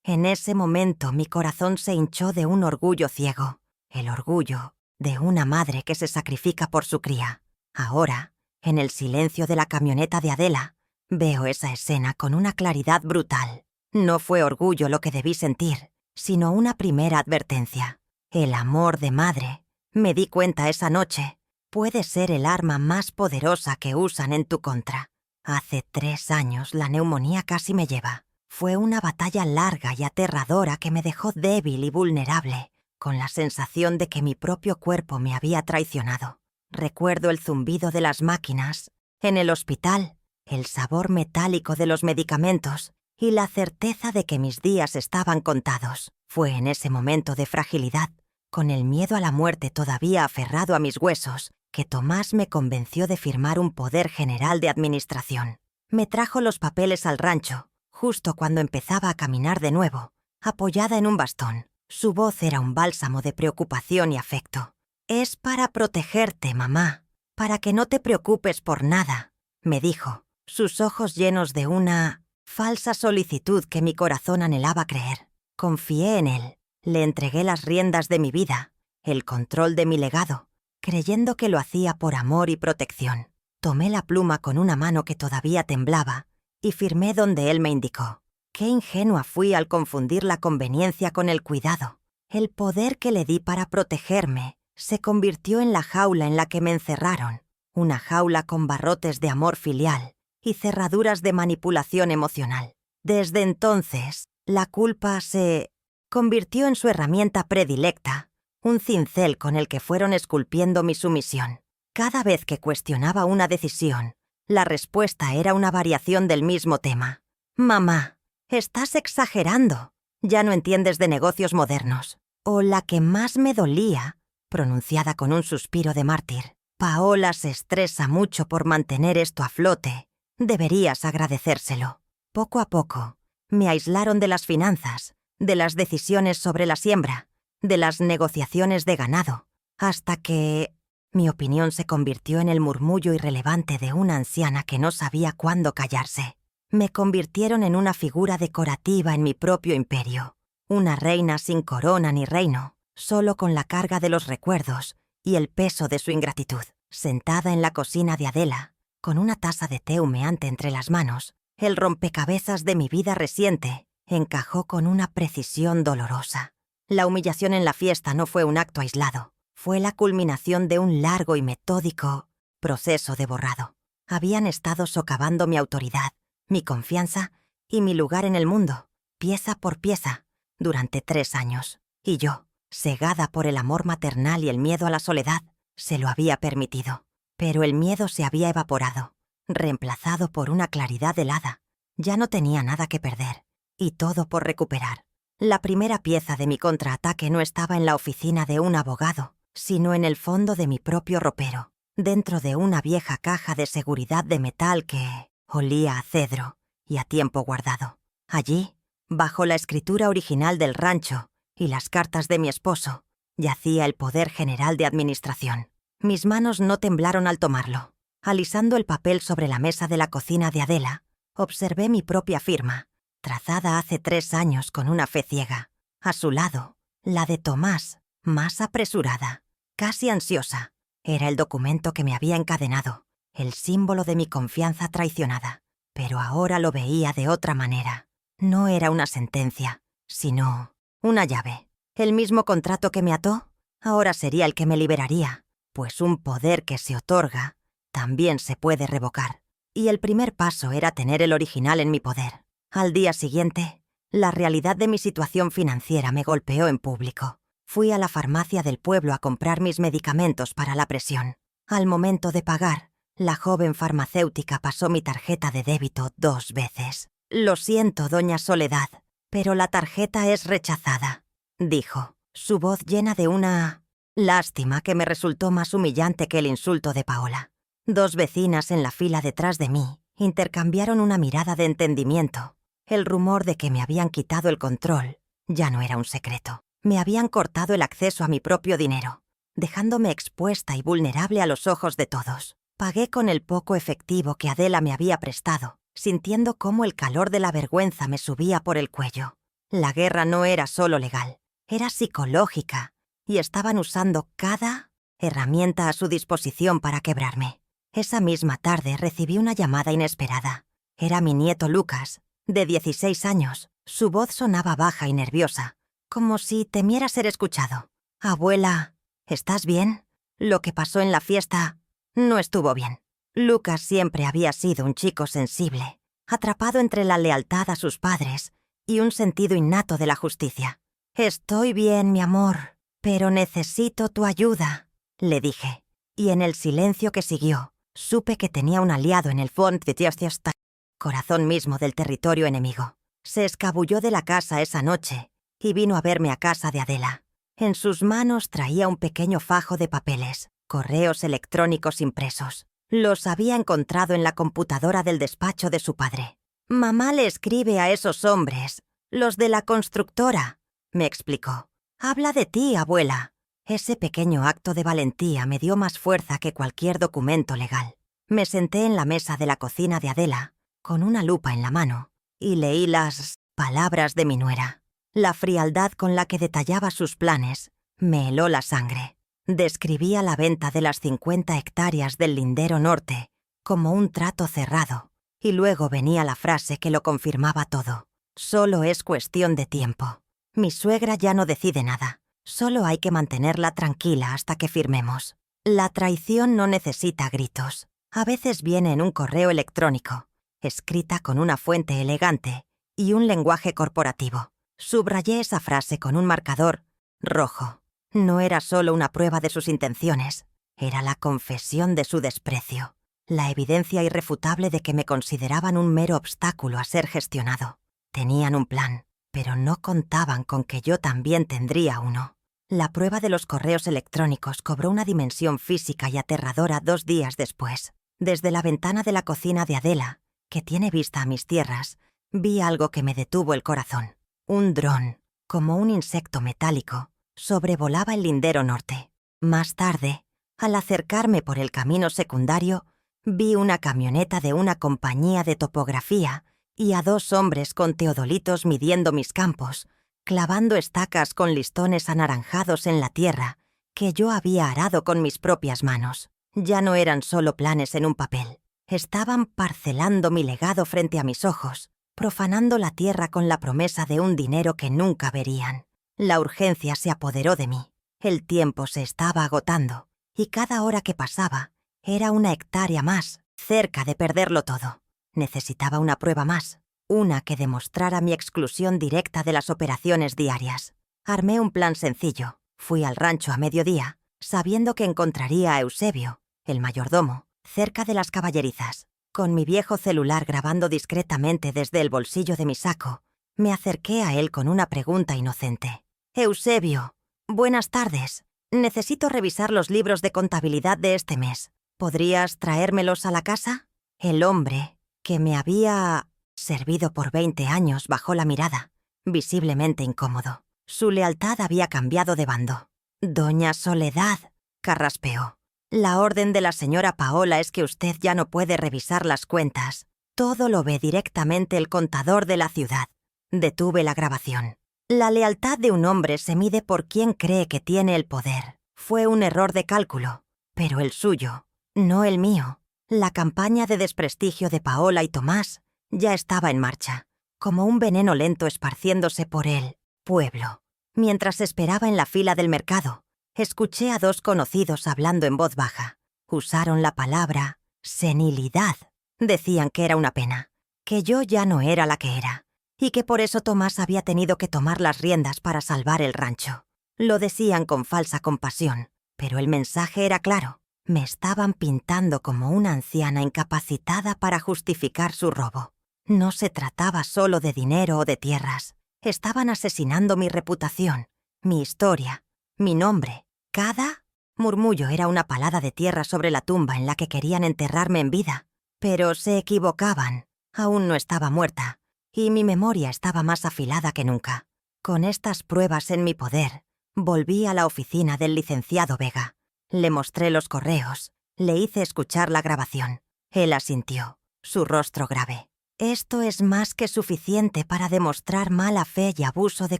[SPEAKER 1] En ese momento mi corazón se hinchó de un orgullo ciego. El orgullo de una madre que se sacrifica por su cría. Ahora, en el silencio de la camioneta de Adela, veo esa escena con una claridad brutal. No fue orgullo lo que debí sentir, sino una primera advertencia. El amor de madre, me di cuenta esa noche, puede ser el arma más poderosa que usan en tu contra. Hace 3 años la neumonía casi me lleva. Fue una batalla larga y aterradora que me dejó débil y vulnerable, con la sensación de que mi propio cuerpo me había traicionado. Recuerdo el zumbido de las máquinas, en el hospital, el sabor metálico de los medicamentos y la certeza de que mis días estaban contados. Fue en ese momento de fragilidad, con el miedo a la muerte todavía aferrado a mis huesos, que Tomás me convenció de firmar un poder general de administración. Me trajo los papeles al rancho, justo cuando empezaba a caminar de nuevo, apoyada en un bastón. Su voz era un bálsamo de preocupación y afecto. «Es para protegerte, mamá, para que no te preocupes por nada», me dijo, sus ojos llenos de una falsa solicitud que mi corazón anhelaba creer. Confié en él, le entregué las riendas de mi vida, el control de mi legado, creyendo que lo hacía por amor y protección. Tomé la pluma con una mano que todavía temblaba y firmé donde él me indicó. Qué ingenua fui al confundir la conveniencia con el cuidado. El poder que le di para protegerme se convirtió en la jaula en la que me encerraron, una jaula con barrotes de amor filial y cerraduras de manipulación emocional. Desde entonces, la culpa se convirtió en su herramienta predilecta, un cincel con el que fueron esculpiendo mi sumisión. Cada vez que cuestionaba una decisión, la respuesta era una variación del mismo tema. «Mamá, estás exagerando. Ya no entiendes de negocios modernos». O la que más me dolía, pronunciada con un suspiro de mártir. «Paola se estresa mucho por mantener esto a flote. Deberías agradecérselo». Poco a poco, me aislaron de las finanzas, de las decisiones sobre la siembra, de las negociaciones de ganado, hasta que mi opinión se convirtió en el murmullo irrelevante de una anciana que no sabía cuándo callarse. Me convirtieron en una figura decorativa en mi propio imperio, una reina sin corona ni reino, solo con la carga de los recuerdos y el peso de su ingratitud. Sentada en la cocina de Adela, con una taza de té humeante entre las manos, el rompecabezas de mi vida reciente encajó con una precisión dolorosa. La humillación en la fiesta no fue un acto aislado, fue la culminación de un largo y metódico proceso de borrado. Habían estado socavando mi autoridad, mi confianza y mi lugar en el mundo, pieza por pieza, durante 3 años. Y yo, cegada por el amor maternal y el miedo a la soledad, se lo había permitido. Pero el miedo se había evaporado, reemplazado por una claridad helada. Ya no tenía nada que perder, y todo por recuperar. La primera pieza de mi contraataque no estaba en la oficina de un abogado, sino en el fondo de mi propio ropero, dentro de una vieja caja de seguridad de metal que olía a cedro y a tiempo guardado. Allí, bajo la escritura original del rancho y las cartas de mi esposo, yacía el poder general de administración. Mis manos no temblaron al tomarlo. Alisando el papel sobre la mesa de la cocina de Adela, observé mi propia firma, trazada hace 3 años con una fe ciega. A su lado, la de Tomás, más apresurada, casi ansiosa. Era el documento que me había encadenado, el símbolo de mi confianza traicionada. Pero ahora lo veía de otra manera. No era una sentencia, sino una llave. El mismo contrato que me ató, ahora sería el que me liberaría, pues un poder que se otorga también se puede revocar. Y el primer paso era tener el original en mi poder. Al día siguiente, la realidad de mi situación financiera me golpeó en público. Fui a la farmacia del pueblo a comprar mis medicamentos para la presión. Al momento de pagar, la joven farmacéutica pasó mi tarjeta de débito 2 veces. «Lo siento, doña Soledad, pero la tarjeta es rechazada», dijo, su voz llena de una lástima que me resultó más humillante que el insulto de Paola. 2 vecinas en la fila detrás de mí intercambiaron una mirada de entendimiento. El rumor de que me habían quitado el control ya no era un secreto. Me habían cortado el acceso a mi propio dinero, dejándome expuesta y vulnerable a los ojos de todos. Pagué con el poco efectivo que Adela me había prestado, sintiendo cómo el calor de la vergüenza me subía por el cuello. La guerra no era solo legal, era psicológica, y estaban usando cada herramienta a su disposición para quebrarme. Esa misma tarde recibí una llamada inesperada. Era mi nieto Lucas, de 16 años. Su voz sonaba baja y nerviosa, como si temiera ser escuchado. «Abuela, ¿estás bien? Lo que pasó en la fiesta no estuvo bien». Lucas siempre había sido un chico sensible, atrapado entre la lealtad a sus padres y un sentido innato de la justicia. «Estoy bien, mi amor, pero necesito tu ayuda», le dije, y en el silencio que siguió, supe que tenía un aliado en el Front de Tiostiasta, corazón mismo del territorio enemigo. Se escabulló de la casa esa noche y vino a verme a casa de Adela. En sus manos traía un pequeño fajo de papeles, correos electrónicos impresos. Los había encontrado en la computadora del despacho de su padre. «Mamá le escribe a esos hombres, los de la constructora», me explicó. «Habla de ti, abuela». Ese pequeño acto de valentía me dio más fuerza que cualquier documento legal. Me senté en la mesa de la cocina de Adela, con una lupa en la mano, y leí las palabras de mi nuera. La frialdad con la que detallaba sus planes me heló la sangre. Describía la venta de las 50 hectáreas del lindero norte como un trato cerrado, y luego venía la frase que lo confirmaba todo. «Solo es cuestión de tiempo. Mi suegra ya no decide nada. Solo hay que mantenerla tranquila hasta que firmemos. La traición no necesita gritos. A veces viene en un correo electrónico, escrita con una fuente elegante y un lenguaje corporativo». Subrayé esa frase con un marcador rojo. No era solo una prueba de sus intenciones, era la confesión de su desprecio, la evidencia irrefutable de que me consideraban un mero obstáculo a ser gestionado. Tenían un plan, pero no contaban con que yo también tendría uno. La prueba de los correos electrónicos cobró una dimensión física y aterradora 2 días después. Desde la ventana de la cocina de Adela, que tiene vista a mis tierras, vi algo que me detuvo el corazón. Un dron, como un insecto metálico, sobrevolaba el lindero norte. Más tarde, al acercarme por el camino secundario, vi una camioneta de una compañía de topografía y a 2 hombres con teodolitos midiendo mis campos, clavando estacas con listones anaranjados en la tierra que yo había arado con mis propias manos. Ya no eran solo planes en un papel. Estaban parcelando mi legado frente a mis ojos, profanando la tierra con la promesa de un dinero que nunca verían. La urgencia se apoderó de mí. El tiempo se estaba agotando, y cada hora que pasaba era una hectárea más, cerca de perderlo todo. Necesitaba una prueba más, una que demostrara mi exclusión directa de las operaciones diarias. Armé un plan sencillo. Fui al rancho a mediodía, sabiendo que encontraría a Eusebio, el mayordomo, cerca de las caballerizas. Con mi viejo celular grabando discretamente desde el bolsillo de mi saco, me acerqué a él con una pregunta inocente. «Eusebio, buenas tardes. Necesito revisar los libros de contabilidad de este mes. ¿Podrías traérmelos a la casa?» El hombre, que me había servido por 20 años, bajó la mirada, visiblemente incómodo. Su lealtad había cambiado de bando. «Doña Soledad», carraspeó. «La orden de la señora Paola es que usted ya no puede revisar las cuentas. Todo lo ve directamente el contador de la ciudad». Detuve la grabación. La lealtad de un hombre se mide por quien cree que tiene el poder. Fue un error de cálculo, pero el suyo, no el mío. La campaña de desprestigio de Paola y Tomás ya estaba en marcha, como un veneno lento esparciéndose por el pueblo. Mientras esperaba en la fila del mercado, escuché a dos conocidos hablando en voz baja. Usaron la palabra senilidad. Decían que era una pena, que yo ya no era la que era, y que por eso Tomás había tenido que tomar las riendas para salvar el rancho. Lo decían con falsa compasión, pero el mensaje era claro. Me estaban pintando como una anciana incapacitada para justificar su robo. No se trataba solo de dinero o de tierras. Estaban asesinando mi reputación, mi historia, mi nombre. Cada murmullo era una palada de tierra sobre la tumba en la que querían enterrarme en vida. Pero se equivocaban. Aún no estaba muerta, y mi memoria estaba más afilada que nunca. Con estas pruebas en mi poder, volví a la oficina del licenciado Vega. Le mostré los correos, le hice escuchar la grabación. Él asintió, su rostro grave. «Esto es más que suficiente para demostrar mala fe y abuso de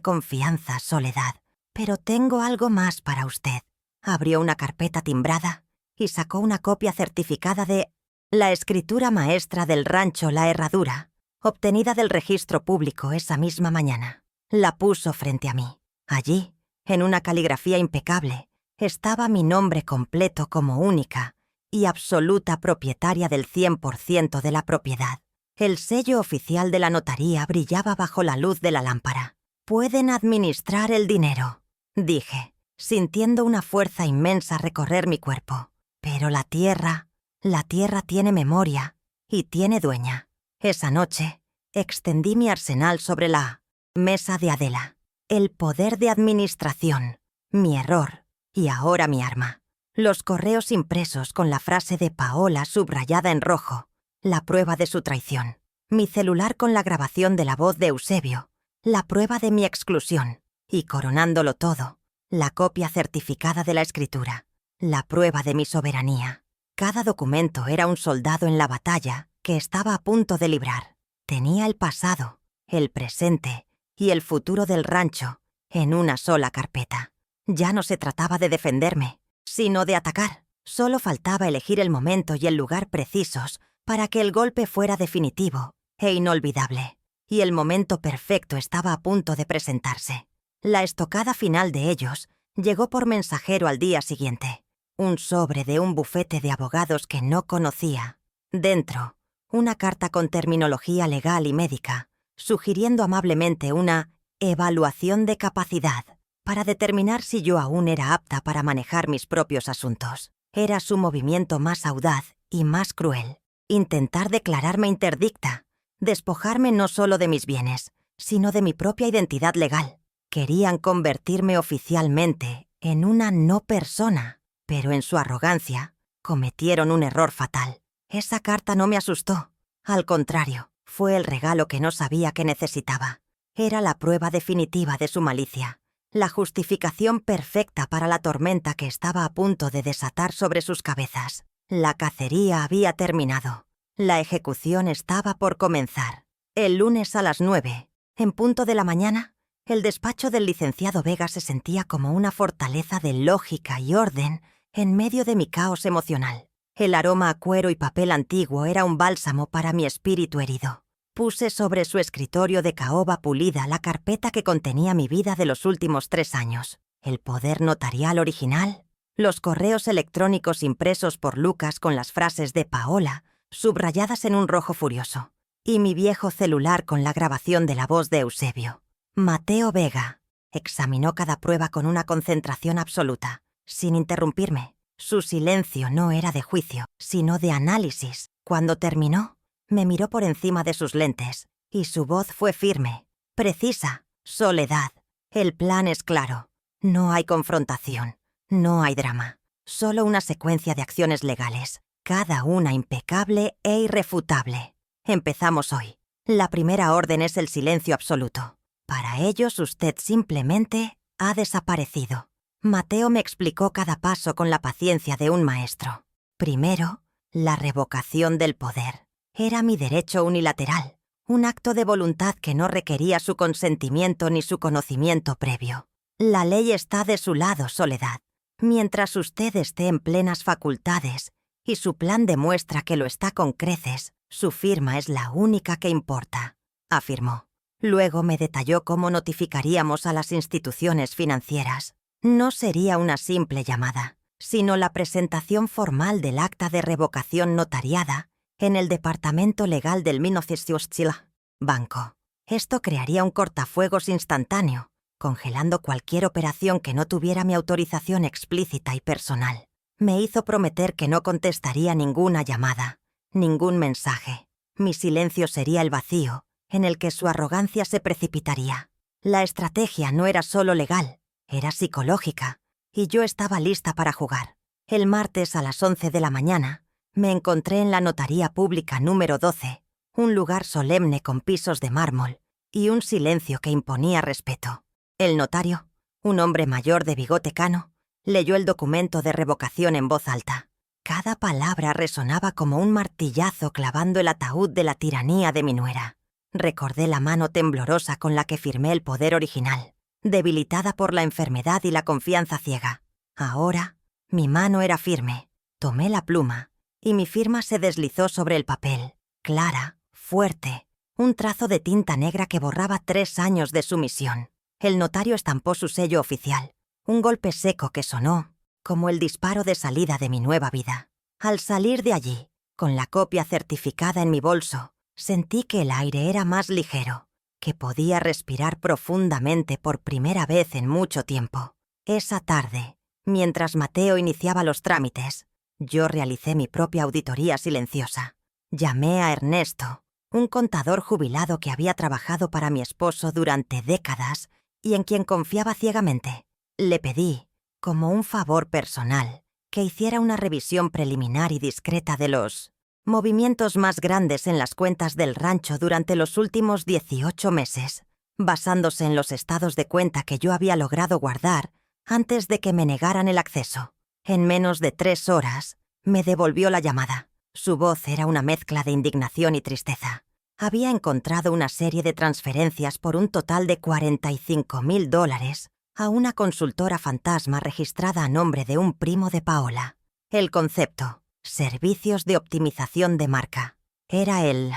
[SPEAKER 1] confianza, Soledad. Pero tengo algo más para usted». Abrió una carpeta timbrada y sacó una copia certificada de la escritura maestra del rancho La Herradura, obtenida del registro público esa misma mañana. La puso frente a mí. Allí, en una caligrafía impecable, estaba mi nombre completo como única y absoluta propietaria del 100% de la propiedad. El sello oficial de la notaría brillaba bajo la luz de la lámpara. «Pueden administrar el dinero», dije, sintiendo una fuerza inmensa recorrer mi cuerpo. «Pero la tierra tiene memoria y tiene dueña». Esa noche, extendí mi arsenal sobre la mesa de Adela. El poder de administración, mi error y ahora mi arma. Los correos impresos con la frase de Paola subrayada en rojo, la prueba de su traición. Mi celular con la grabación de la voz de Eusebio, la prueba de mi exclusión. Y coronándolo todo, la copia certificada de la escritura, la prueba de mi soberanía. Cada documento era un soldado en la batalla que estaba a punto de librar. Tenía el pasado, el presente y el futuro del rancho en una sola carpeta. Ya no se trataba de defenderme, sino de atacar. Solo faltaba elegir el momento y el lugar precisos para que el golpe fuera definitivo e inolvidable. Y el momento perfecto estaba a punto de presentarse. La estocada final de ellos llegó por mensajero al día siguiente. Un sobre de un bufete de abogados que no conocía. Dentro, una carta con terminología legal y médica, sugiriendo amablemente una evaluación de capacidad para determinar si yo aún era apta para manejar mis propios asuntos. Era su movimiento más audaz y más cruel. Intentar declararme interdicta, despojarme no solo de mis bienes, sino de mi propia identidad legal. Querían convertirme oficialmente en una no persona, pero en su arrogancia cometieron un error fatal. Esa carta no me asustó. Al contrario, fue el regalo que no sabía que necesitaba. Era la prueba definitiva de su malicia, la justificación perfecta para la tormenta que estaba a punto de desatar sobre sus cabezas. La cacería había terminado. La ejecución estaba por comenzar. El lunes a las 9, en punto de la mañana, el despacho del licenciado Vega se sentía como una fortaleza de lógica y orden en medio de mi caos emocional. El aroma a cuero y papel antiguo era un bálsamo para mi espíritu herido. Puse sobre su escritorio de caoba pulida la carpeta que contenía mi vida de los últimos 3 años, el poder notarial original, los correos electrónicos impresos por Lucas con las frases de Paola subrayadas en un rojo furioso, y mi viejo celular con la grabación de la voz de Eusebio. Mateo Vega examinó cada prueba con una concentración absoluta, sin interrumpirme. Su silencio no era de juicio, sino de análisis. Cuando terminó, me miró por encima de sus lentes, y su voz fue firme, precisa. Soledad, el plan es claro. No hay confrontación, no hay drama. Solo una secuencia de acciones legales, cada una impecable e irrefutable. Empezamos hoy. La primera orden es el silencio absoluto. Para ellos usted simplemente ha desaparecido. Mateo me explicó cada paso con la paciencia de un maestro. Primero, la revocación del poder. Era mi derecho unilateral, un acto de voluntad que no requería su consentimiento ni su conocimiento previo. La ley está de su lado, Soledad. Mientras usted esté en plenas facultades y su plan demuestra que lo está con creces, su firma es la única que importa, afirmó. Luego me detalló cómo notificaríamos a las instituciones financieras. No sería una simple llamada, sino la presentación formal del acta de revocación notariada en el departamento legal del Minofisciustila Banco. Esto crearía un cortafuegos instantáneo, congelando cualquier operación que no tuviera mi autorización explícita y personal. Me hizo prometer que no contestaría ninguna llamada, ningún mensaje. Mi silencio sería el vacío en el que su arrogancia se precipitaría. La estrategia no era solo legal, era psicológica, y yo estaba lista para jugar. El martes a las 11 de la mañana, me encontré en la Notaría Pública número 12, un lugar solemne con pisos de mármol y un silencio que imponía respeto. El notario, un hombre mayor de bigote cano, leyó el documento de revocación en voz alta. Cada palabra resonaba como un martillazo clavando el ataúd de la tiranía de mi nuera. Recordé la mano temblorosa con la que firmé el poder original, debilitada por la enfermedad y la confianza ciega. Ahora, mi mano era firme. Tomé la pluma, y mi firma se deslizó sobre el papel, clara, fuerte, un trazo de tinta negra que borraba 3 años de sumisión. El notario estampó su sello oficial, un golpe seco que sonó como el disparo de salida de mi nueva vida. Al salir de allí, con la copia certificada en mi bolso, sentí que el aire era más ligero, que podía respirar profundamente por primera vez en mucho tiempo. Esa tarde, mientras Mateo iniciaba los trámites, yo realicé mi propia auditoría silenciosa. Llamé a Ernesto, un contador jubilado que había trabajado para mi esposo durante décadas y en quien confiaba ciegamente. Le pedí, como un favor personal, que hiciera una revisión preliminar y discreta de los movimientos más grandes en las cuentas del rancho durante los últimos 18 meses, basándose en los estados de cuenta que yo había logrado guardar antes de que me negaran el acceso. En menos de 3 horas, me devolvió la llamada. Su voz era una mezcla de indignación y tristeza. Había encontrado una serie de transferencias por un total de $45,000 a una consultora fantasma registrada a nombre de un primo de Paola. El concepto: servicios de optimización de marca. Era el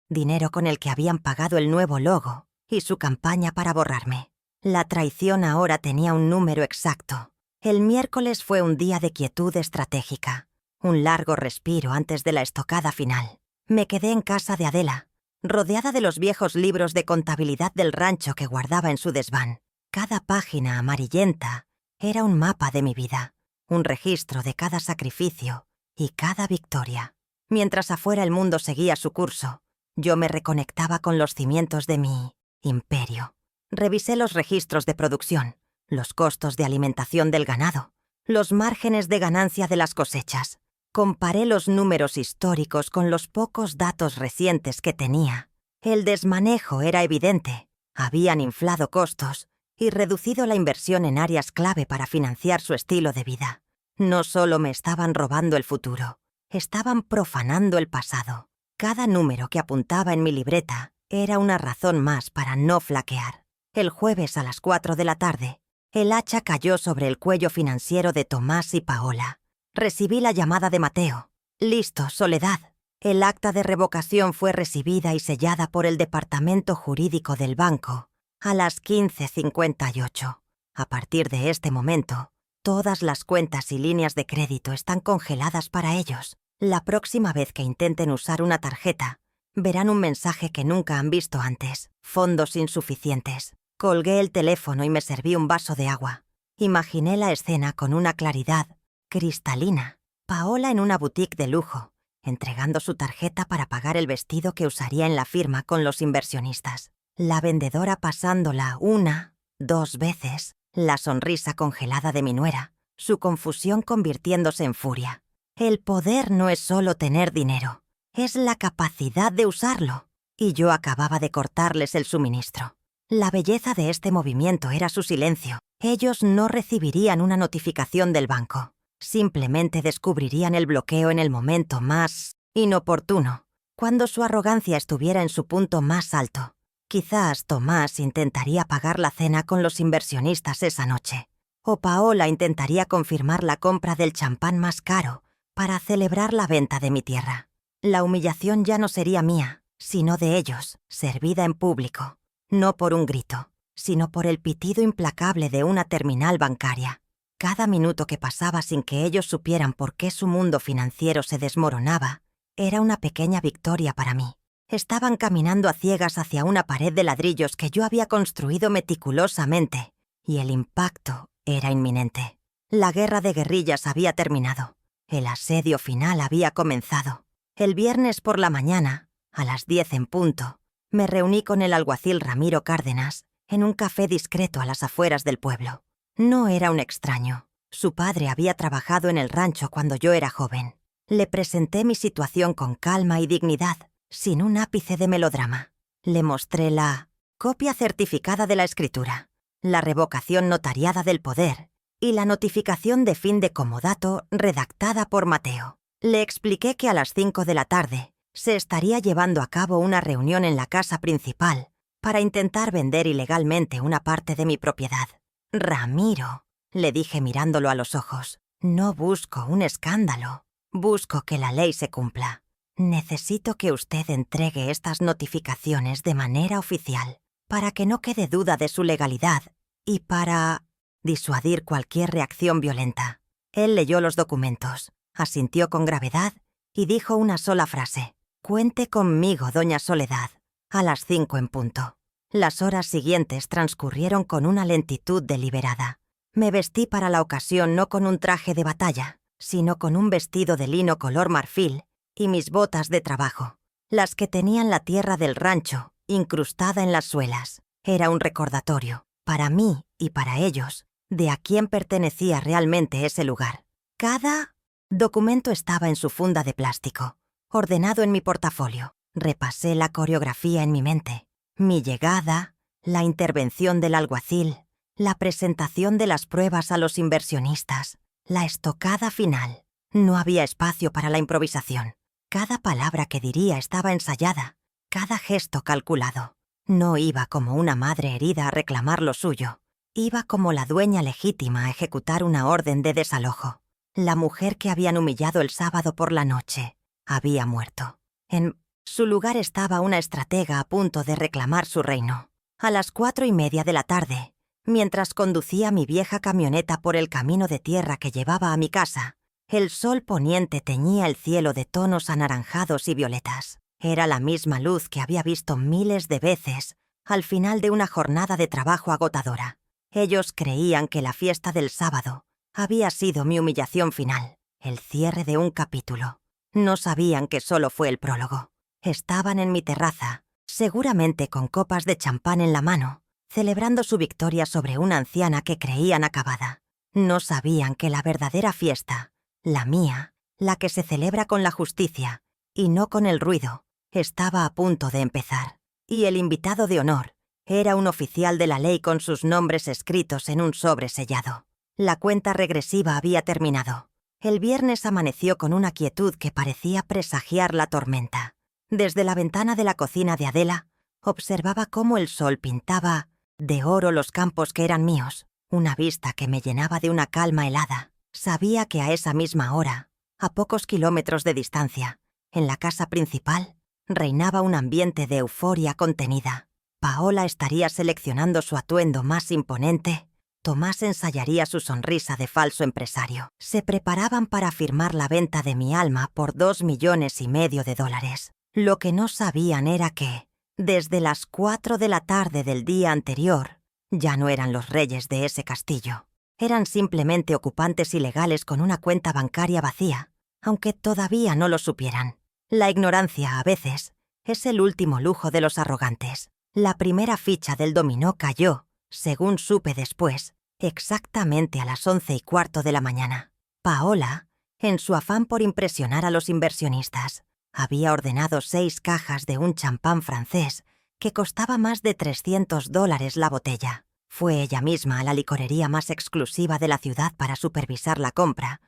[SPEAKER 1] dinero con el que habían pagado el nuevo logo y su campaña para borrarme. La traición ahora tenía un número exacto. El miércoles fue un día de quietud estratégica, un largo respiro antes de la estocada final. Me quedé en casa de Adela, rodeada de los viejos libros de contabilidad del rancho que guardaba en su desván. Cada página amarillenta era un mapa de mi vida, un registro de cada sacrificio y cada victoria. Mientras afuera el mundo seguía su curso, yo me reconectaba con los cimientos de mi imperio. Revisé los registros de producción, los costos de alimentación del ganado, los márgenes de ganancia de las cosechas. Comparé los números históricos con los pocos datos recientes que tenía. El desmanejo era evidente. Habían inflado costos y reducido la inversión en áreas clave para financiar su estilo de vida. No solo me estaban robando el futuro, estaban profanando el pasado. Cada número que apuntaba en mi libreta era una razón más para no flaquear. El jueves a las 4 de la tarde, el hacha cayó sobre el cuello financiero de Tomás y Paola. Recibí la llamada de Mateo. «Listo, Soledad». El acta de revocación fue recibida y sellada por el departamento jurídico del banco a las 15:58. A partir de este momento, todas las cuentas y líneas de crédito están congeladas para ellos. La próxima vez que intenten usar una tarjeta, verán un mensaje que nunca han visto antes. Fondos insuficientes. Colgué el teléfono y me serví un vaso de agua. Imaginé la escena con una claridad cristalina. Paola en una boutique de lujo, entregando su tarjeta para pagar el vestido que usaría en la firma con los inversionistas. La vendedora pasándola 1, 2 veces, la sonrisa congelada de mi nuera, su confusión convirtiéndose en furia. El poder no es solo tener dinero, es la capacidad de usarlo. Y yo acababa de cortarles el suministro. La belleza de este movimiento era su silencio. Ellos no recibirían una notificación del banco. Simplemente descubrirían el bloqueo en el momento más inoportuno, cuando su arrogancia estuviera en su punto más alto. Quizás Tomás intentaría pagar la cena con los inversionistas esa noche, o Paola intentaría confirmar la compra del champán más caro para celebrar la venta de mi tierra. La humillación ya no sería mía, sino de ellos, servida en público, no por un grito, sino por el pitido implacable de una terminal bancaria. Cada minuto que pasaba sin que ellos supieran por qué su mundo financiero se desmoronaba era una pequeña victoria para mí. Estaban caminando a ciegas hacia una pared de ladrillos que yo había construido meticulosamente, y el impacto era inminente. La guerra de guerrillas había terminado. El asedio final había comenzado. El viernes por la mañana, a las 10 en punto, me reuní con el alguacil Ramiro Cárdenas en un café discreto a las afueras del pueblo. No era un extraño. Su padre había trabajado en el rancho cuando yo era joven. Le presenté mi situación con calma y dignidad, sin un ápice de melodrama. Le mostré la copia certificada de la escritura, la revocación notariada del poder y la notificación de fin de comodato redactada por Mateo. Le expliqué que a las 5 de la tarde se estaría llevando a cabo una reunión en la casa principal para intentar vender ilegalmente una parte de mi propiedad. Ramiro, le dije mirándolo a los ojos, no busco un escándalo, busco que la ley se cumpla. Necesito que usted entregue estas notificaciones de manera oficial para que no quede duda de su legalidad y para disuadir cualquier reacción violenta. Él leyó los documentos, asintió con gravedad y dijo una sola frase: «Cuente conmigo, doña Soledad», a las 5 en punto. Las horas siguientes transcurrieron con una lentitud deliberada. Me vestí para la ocasión no con un traje de batalla, sino con un vestido de lino color marfil y mis botas de trabajo, las que tenían la tierra del rancho incrustada en las suelas. Era un recordatorio, para mí y para ellos, de a quién pertenecía realmente ese lugar. Cada documento estaba en su funda de plástico, ordenado en mi portafolio. Repasé la coreografía en mi mente. Mi llegada, la intervención del alguacil, la presentación de las pruebas a los inversionistas, la estocada final. No había espacio para la improvisación. Cada palabra que diría estaba ensayada, cada gesto calculado. No iba como una madre herida a reclamar lo suyo. Iba como la dueña legítima a ejecutar una orden de desalojo. La mujer que habían humillado el sábado por la noche había muerto. En su lugar estaba una estratega a punto de reclamar su reino. A las 4:30 de la tarde, mientras conducía mi vieja camioneta por el camino de tierra que llevaba a mi casa, el sol poniente teñía el cielo de tonos anaranjados y violetas. Era la misma luz que había visto miles de veces al final de una jornada de trabajo agotadora. Ellos creían que la fiesta del sábado había sido mi humillación final, el cierre de un capítulo. No sabían que solo fue el prólogo. Estaban en mi terraza, seguramente con copas de champán en la mano, celebrando su victoria sobre una anciana que creían acabada. No sabían que la verdadera fiesta, la mía, la que se celebra con la justicia y no con el ruido, estaba a punto de empezar. Y el invitado de honor era un oficial de la ley con sus nombres escritos en un sobre sellado. La cuenta regresiva había terminado. El viernes amaneció con una quietud que parecía presagiar la tormenta. Desde la ventana de la cocina de Adela, observaba cómo el sol pintaba de oro los campos que eran míos, una vista que me llenaba de una calma helada. Sabía que a esa misma hora, a pocos kilómetros de distancia, en la casa principal, reinaba un ambiente de euforia contenida. Paola estaría seleccionando su atuendo más imponente Tomás ensayaría su sonrisa de falso empresario. Se preparaban para firmar la venta de mi alma por $2,5 millones. Lo que no sabían era que, desde las 4 de la tarde del día anterior, ya no eran los reyes de ese castillo. Eran simplemente ocupantes ilegales con una cuenta bancaria vacía, aunque todavía no lo supieran. La ignorancia, a veces, es el último lujo de los arrogantes. La primera ficha del dominó cayó, según supe después, exactamente a las 11:15 de la mañana. Paola, en su afán por impresionar a los inversionistas, había ordenado 6 cajas de un champán francés que costaba más de $300 la botella. Fue ella misma a la licorería más exclusiva de la ciudad para supervisar la compra,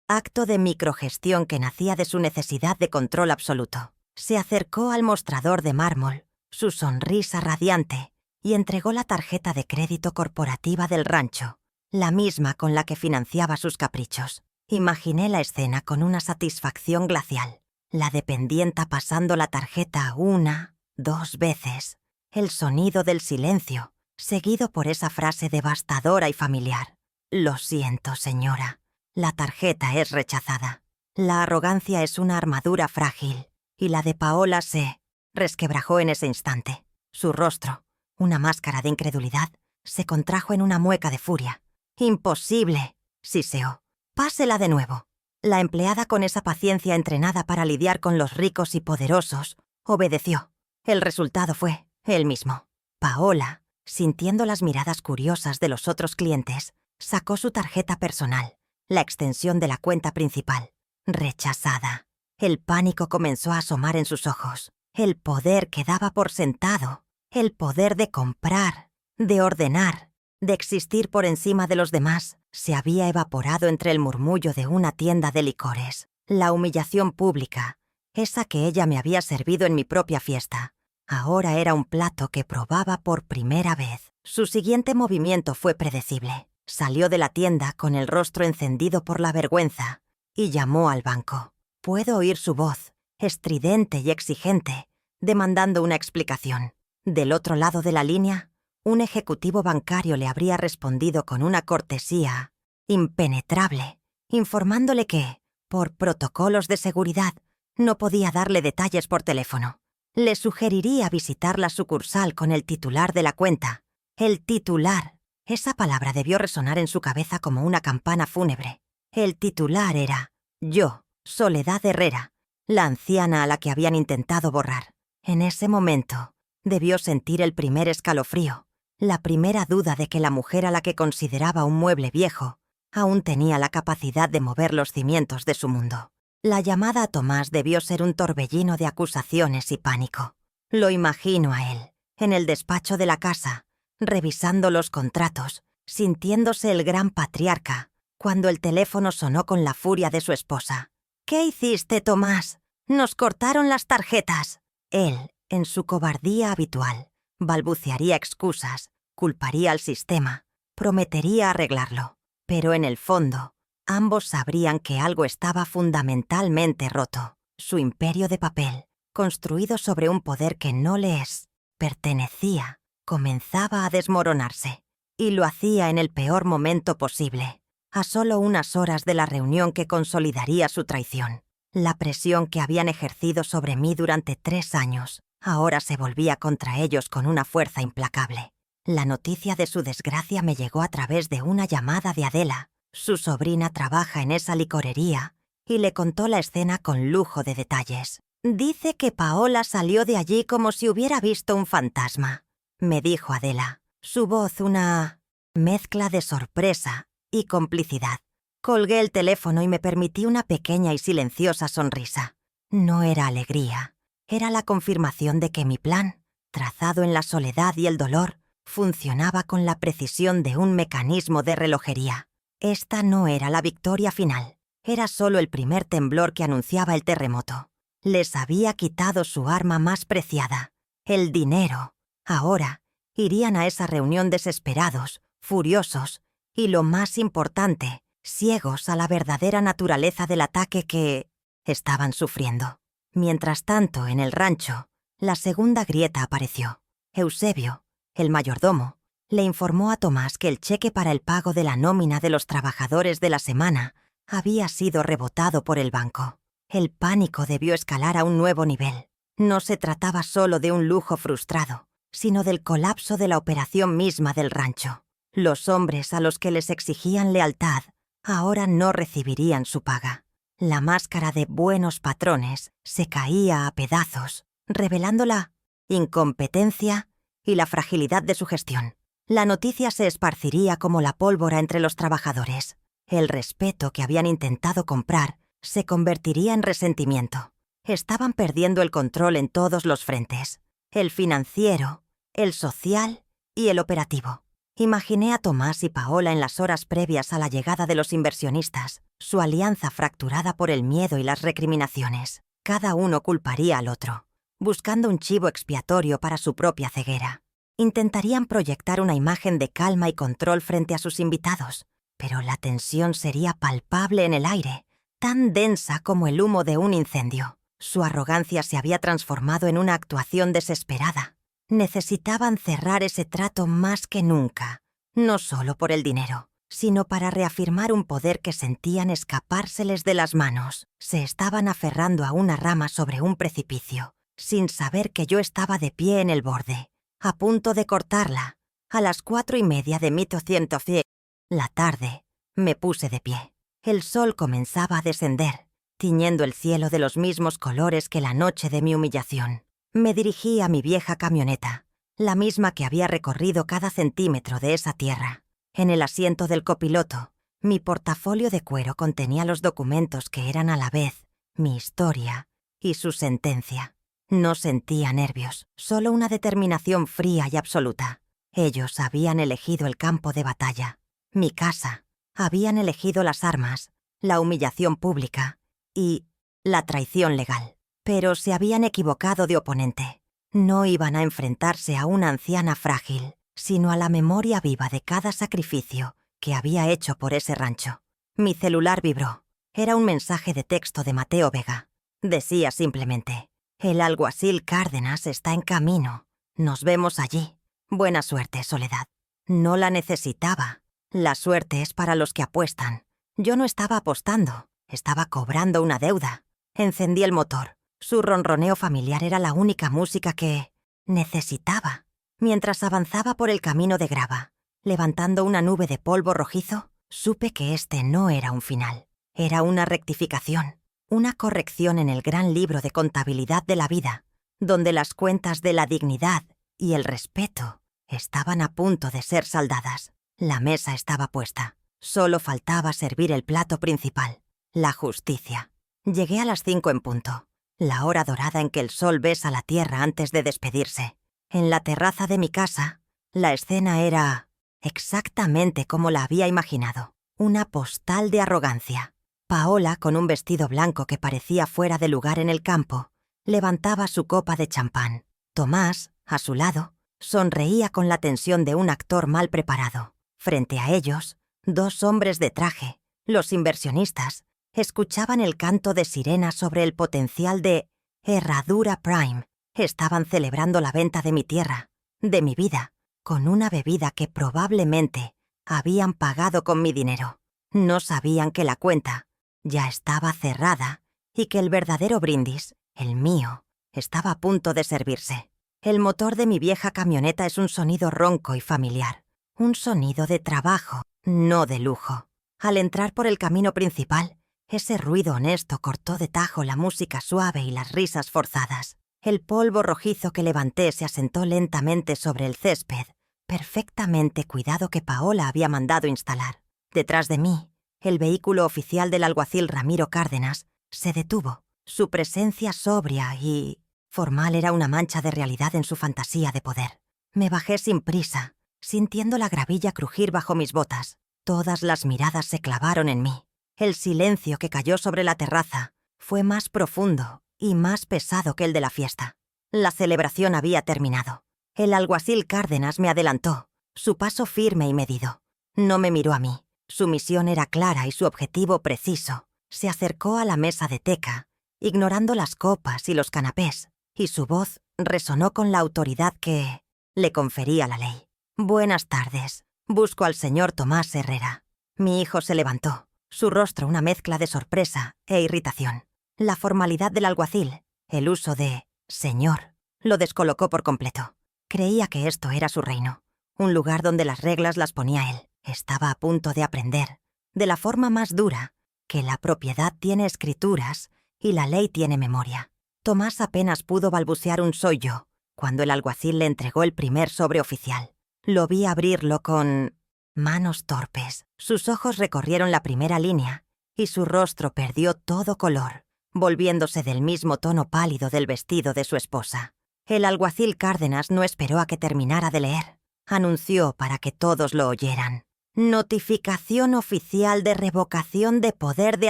[SPEAKER 1] acto de microgestión que nacía de su necesidad de control absoluto. Se acercó al mostrador de mármol, su sonrisa radiante, y entregó la tarjeta de crédito corporativa del rancho, la misma con la que financiaba sus caprichos. Imaginé la escena con una satisfacción glacial. La dependienta pasando la tarjeta 1, 2 veces. El sonido del silencio, seguido por esa frase devastadora y familiar. «Lo siento, señora. La tarjeta es rechazada». La arrogancia es una armadura frágil, y la de Paola se resquebrajó en ese instante. Su rostro, una máscara de incredulidad, se contrajo en una mueca de furia. «Imposible», siseó. «Pásela de nuevo». La empleada, con esa paciencia entrenada para lidiar con los ricos y poderosos, obedeció. El resultado fue el mismo. Paola, sintiendo las miradas curiosas de los otros clientes, sacó su tarjeta personal, la extensión de la cuenta principal. Rechazada. El pánico comenzó a asomar en sus ojos. El poder que daba por sentado. El poder de comprar, de ordenar, de existir por encima de los demás, se había evaporado entre el murmullo de una tienda de licores. La humillación pública, esa que ella me había servido en mi propia fiesta, ahora era un plato que probaba por primera vez. Su siguiente movimiento fue predecible. Salió de la tienda con el rostro encendido por la vergüenza y llamó al banco. Puedo oír su voz, estridente y exigente, demandando una explicación. Del otro lado de la línea, un ejecutivo bancario le habría respondido con una cortesía impenetrable, informándole que, por protocolos de seguridad, no podía darle detalles por teléfono. Le sugeriría visitar la sucursal con el titular de la cuenta. El titular. Esa palabra debió resonar en su cabeza como una campana fúnebre. El titular era yo, Soledad Herrera, la anciana a la que habían intentado borrar. En ese momento, debió sentir el primer escalofrío, la primera duda de que la mujer a la que consideraba un mueble viejo aún tenía la capacidad de mover los cimientos de su mundo. La llamada a Tomás debió ser un torbellino de acusaciones y pánico. Lo imagino a él, en el despacho de la casa, revisando los contratos, sintiéndose el gran patriarca, cuando el teléfono sonó con la furia de su esposa. «¿Qué hiciste, Tomás? Nos cortaron las tarjetas». Él, en su cobardía habitual, balbucearía excusas, culparía al sistema, prometería arreglarlo. Pero en el fondo, ambos sabrían que algo estaba fundamentalmente roto. Su imperio de papel, construido sobre un poder que no les pertenecía, comenzaba a desmoronarse. Y lo hacía en el peor momento posible, a solo unas horas de la reunión que consolidaría su traición. La presión que habían ejercido sobre mí durante 3 años, ahora se volvía contra ellos con una fuerza implacable. La noticia de su desgracia me llegó a través de una llamada de Adela. Su sobrina trabaja en esa licorería y le contó la escena con lujo de detalles. «Dice que Paola salió de allí como si hubiera visto un fantasma», me dijo Adela. Su voz una mezcla de sorpresa y complicidad. Colgué el teléfono y me permití una pequeña y silenciosa sonrisa. No era alegría, era la confirmación de que mi plan, trazado en la soledad y el dolor, funcionaba con la precisión de un mecanismo de relojería. Esta no era la victoria final, era solo el primer temblor que anunciaba el terremoto. Les había quitado su arma más preciada, el dinero. Ahora irían a esa reunión desesperados, furiosos y, lo más importante, ciegos a la verdadera naturaleza del ataque que estaban sufriendo. Mientras tanto, en el rancho, la segunda grieta apareció. Eusebio, el mayordomo, Le informó a Tomás que el cheque para el pago de la nómina de los trabajadores de la semana había sido rebotado por el banco. El pánico debió escalar a un nuevo nivel. No se trataba solo de un lujo frustrado, sino del colapso de la operación misma del rancho. Los hombres a los que les exigían lealtad ahora no recibirían su paga. La máscara de buenos patrones se caía a pedazos, revelando la incompetencia y la fragilidad de su gestión. La noticia se esparciría como la pólvora entre los trabajadores. El respeto que habían intentado comprar se convertiría en resentimiento. Estaban perdiendo el control en todos los frentes: el financiero, el social y el operativo. Imaginé a Tomás y Paola en las horas previas a la llegada de los inversionistas, su alianza fracturada por el miedo y las recriminaciones. Cada uno culparía al otro, buscando un chivo expiatorio para su propia ceguera. Intentarían proyectar una imagen de calma y control frente a sus invitados, pero la tensión sería palpable en el aire, tan densa como el humo de un incendio. Su arrogancia se había transformado en una actuación desesperada. Necesitaban cerrar ese trato más que nunca, no solo por el dinero, sino para reafirmar un poder que sentían escapárseles de las manos. Se estaban aferrando a una rama sobre un precipicio, sin saber que yo estaba de pie en el borde, a punto de cortarla. A las 4:30 de 1800 la tarde, me puse de pie. El sol comenzaba a descender, tiñendo el cielo de los mismos colores que la noche de mi humillación. Me dirigí a mi vieja camioneta, la misma que había recorrido cada centímetro de esa tierra. En el asiento del copiloto, mi portafolio de cuero contenía los documentos que eran a la vez mi historia y su sentencia. No sentía nervios, solo una determinación fría y absoluta. Ellos habían elegido el campo de batalla, mi casa, habían elegido las armas, la humillación pública y la traición legal. Pero se habían equivocado de oponente. No iban a enfrentarse a una anciana frágil, sino a la memoria viva de cada sacrificio que había hecho por ese rancho. Mi celular vibró. Era un mensaje de texto de Mateo Vega. Decía simplemente: el alguacil Cárdenas está en camino. Nos vemos allí. Buena suerte, Soledad. No la necesitaba. La suerte es para los que apuestan. Yo no estaba apostando. Estaba cobrando una deuda. Encendí el motor. Su ronroneo familiar era la única música que necesitaba. Mientras avanzaba por el camino de grava, levantando una nube de polvo rojizo, supe que este no era un final. Era una rectificación, una corrección en el gran libro de contabilidad de la vida, donde las cuentas de la dignidad y el respeto estaban a punto de ser saldadas. La mesa estaba puesta. Solo faltaba servir el plato principal, la justicia. Llegué a las 5 en punto. La hora dorada en que el sol besa la tierra antes de despedirse. En la terraza de mi casa, la escena era exactamente como la había imaginado. Una postal de arrogancia. Paola, con un vestido blanco que parecía fuera de lugar en el campo, levantaba su copa de champán. Tomás, a su lado, sonreía con la tensión de un actor mal preparado. Frente a ellos, 2 hombres de traje, los inversionistas, escuchaban el canto de sirena sobre el potencial de Herradura Prime. Estaban celebrando la venta de mi tierra, de mi vida, con una bebida que probablemente habían pagado con mi dinero. No sabían que la cuenta ya estaba cerrada y que el verdadero brindis, el mío, estaba a punto de servirse. El motor de mi vieja camioneta es un sonido ronco y familiar, un sonido de trabajo, no de lujo. Al entrar por el camino principal, ese ruido honesto cortó de tajo la música suave y las risas forzadas. El polvo rojizo que levanté se asentó lentamente sobre el césped, perfectamente cuidado que Paola había mandado instalar. Detrás de mí, el vehículo oficial del alguacil Ramiro Cárdenas se detuvo. Su presencia sobria y formal era una mancha de realidad en su fantasía de poder. Me bajé sin prisa, sintiendo la gravilla crujir bajo mis botas. Todas las miradas se clavaron en mí. El silencio que cayó sobre la terraza fue más profundo y más pesado que el de la fiesta. La celebración había terminado. El alguacil Cárdenas me adelantó, su paso firme y medido. No me miró a mí. Su misión era clara y su objetivo preciso. Se acercó a la mesa de teca, ignorando las copas y los canapés, y su voz resonó con la autoridad que le confería la ley. Buenas tardes. Busco al señor Tomás Herrera. Mi hijo se levantó, su rostro una mezcla de sorpresa e irritación. La formalidad del alguacil, el uso de «señor», lo descolocó por completo. Creía que esto era su reino, un lugar donde las reglas las ponía él. Estaba a punto de aprender, de la forma más dura, que la propiedad tiene escrituras y la ley tiene memoria. Tomás apenas pudo balbucear un «soy yo», cuando el alguacil le entregó el primer sobre oficial. Lo vi abrirlo con manos torpes. Sus ojos recorrieron la primera línea y su rostro perdió todo color, volviéndose del mismo tono pálido del vestido de su esposa. El alguacil Cárdenas no esperó a que terminara de leer. Anunció para que todos lo oyeran. Notificación oficial de revocación de poder de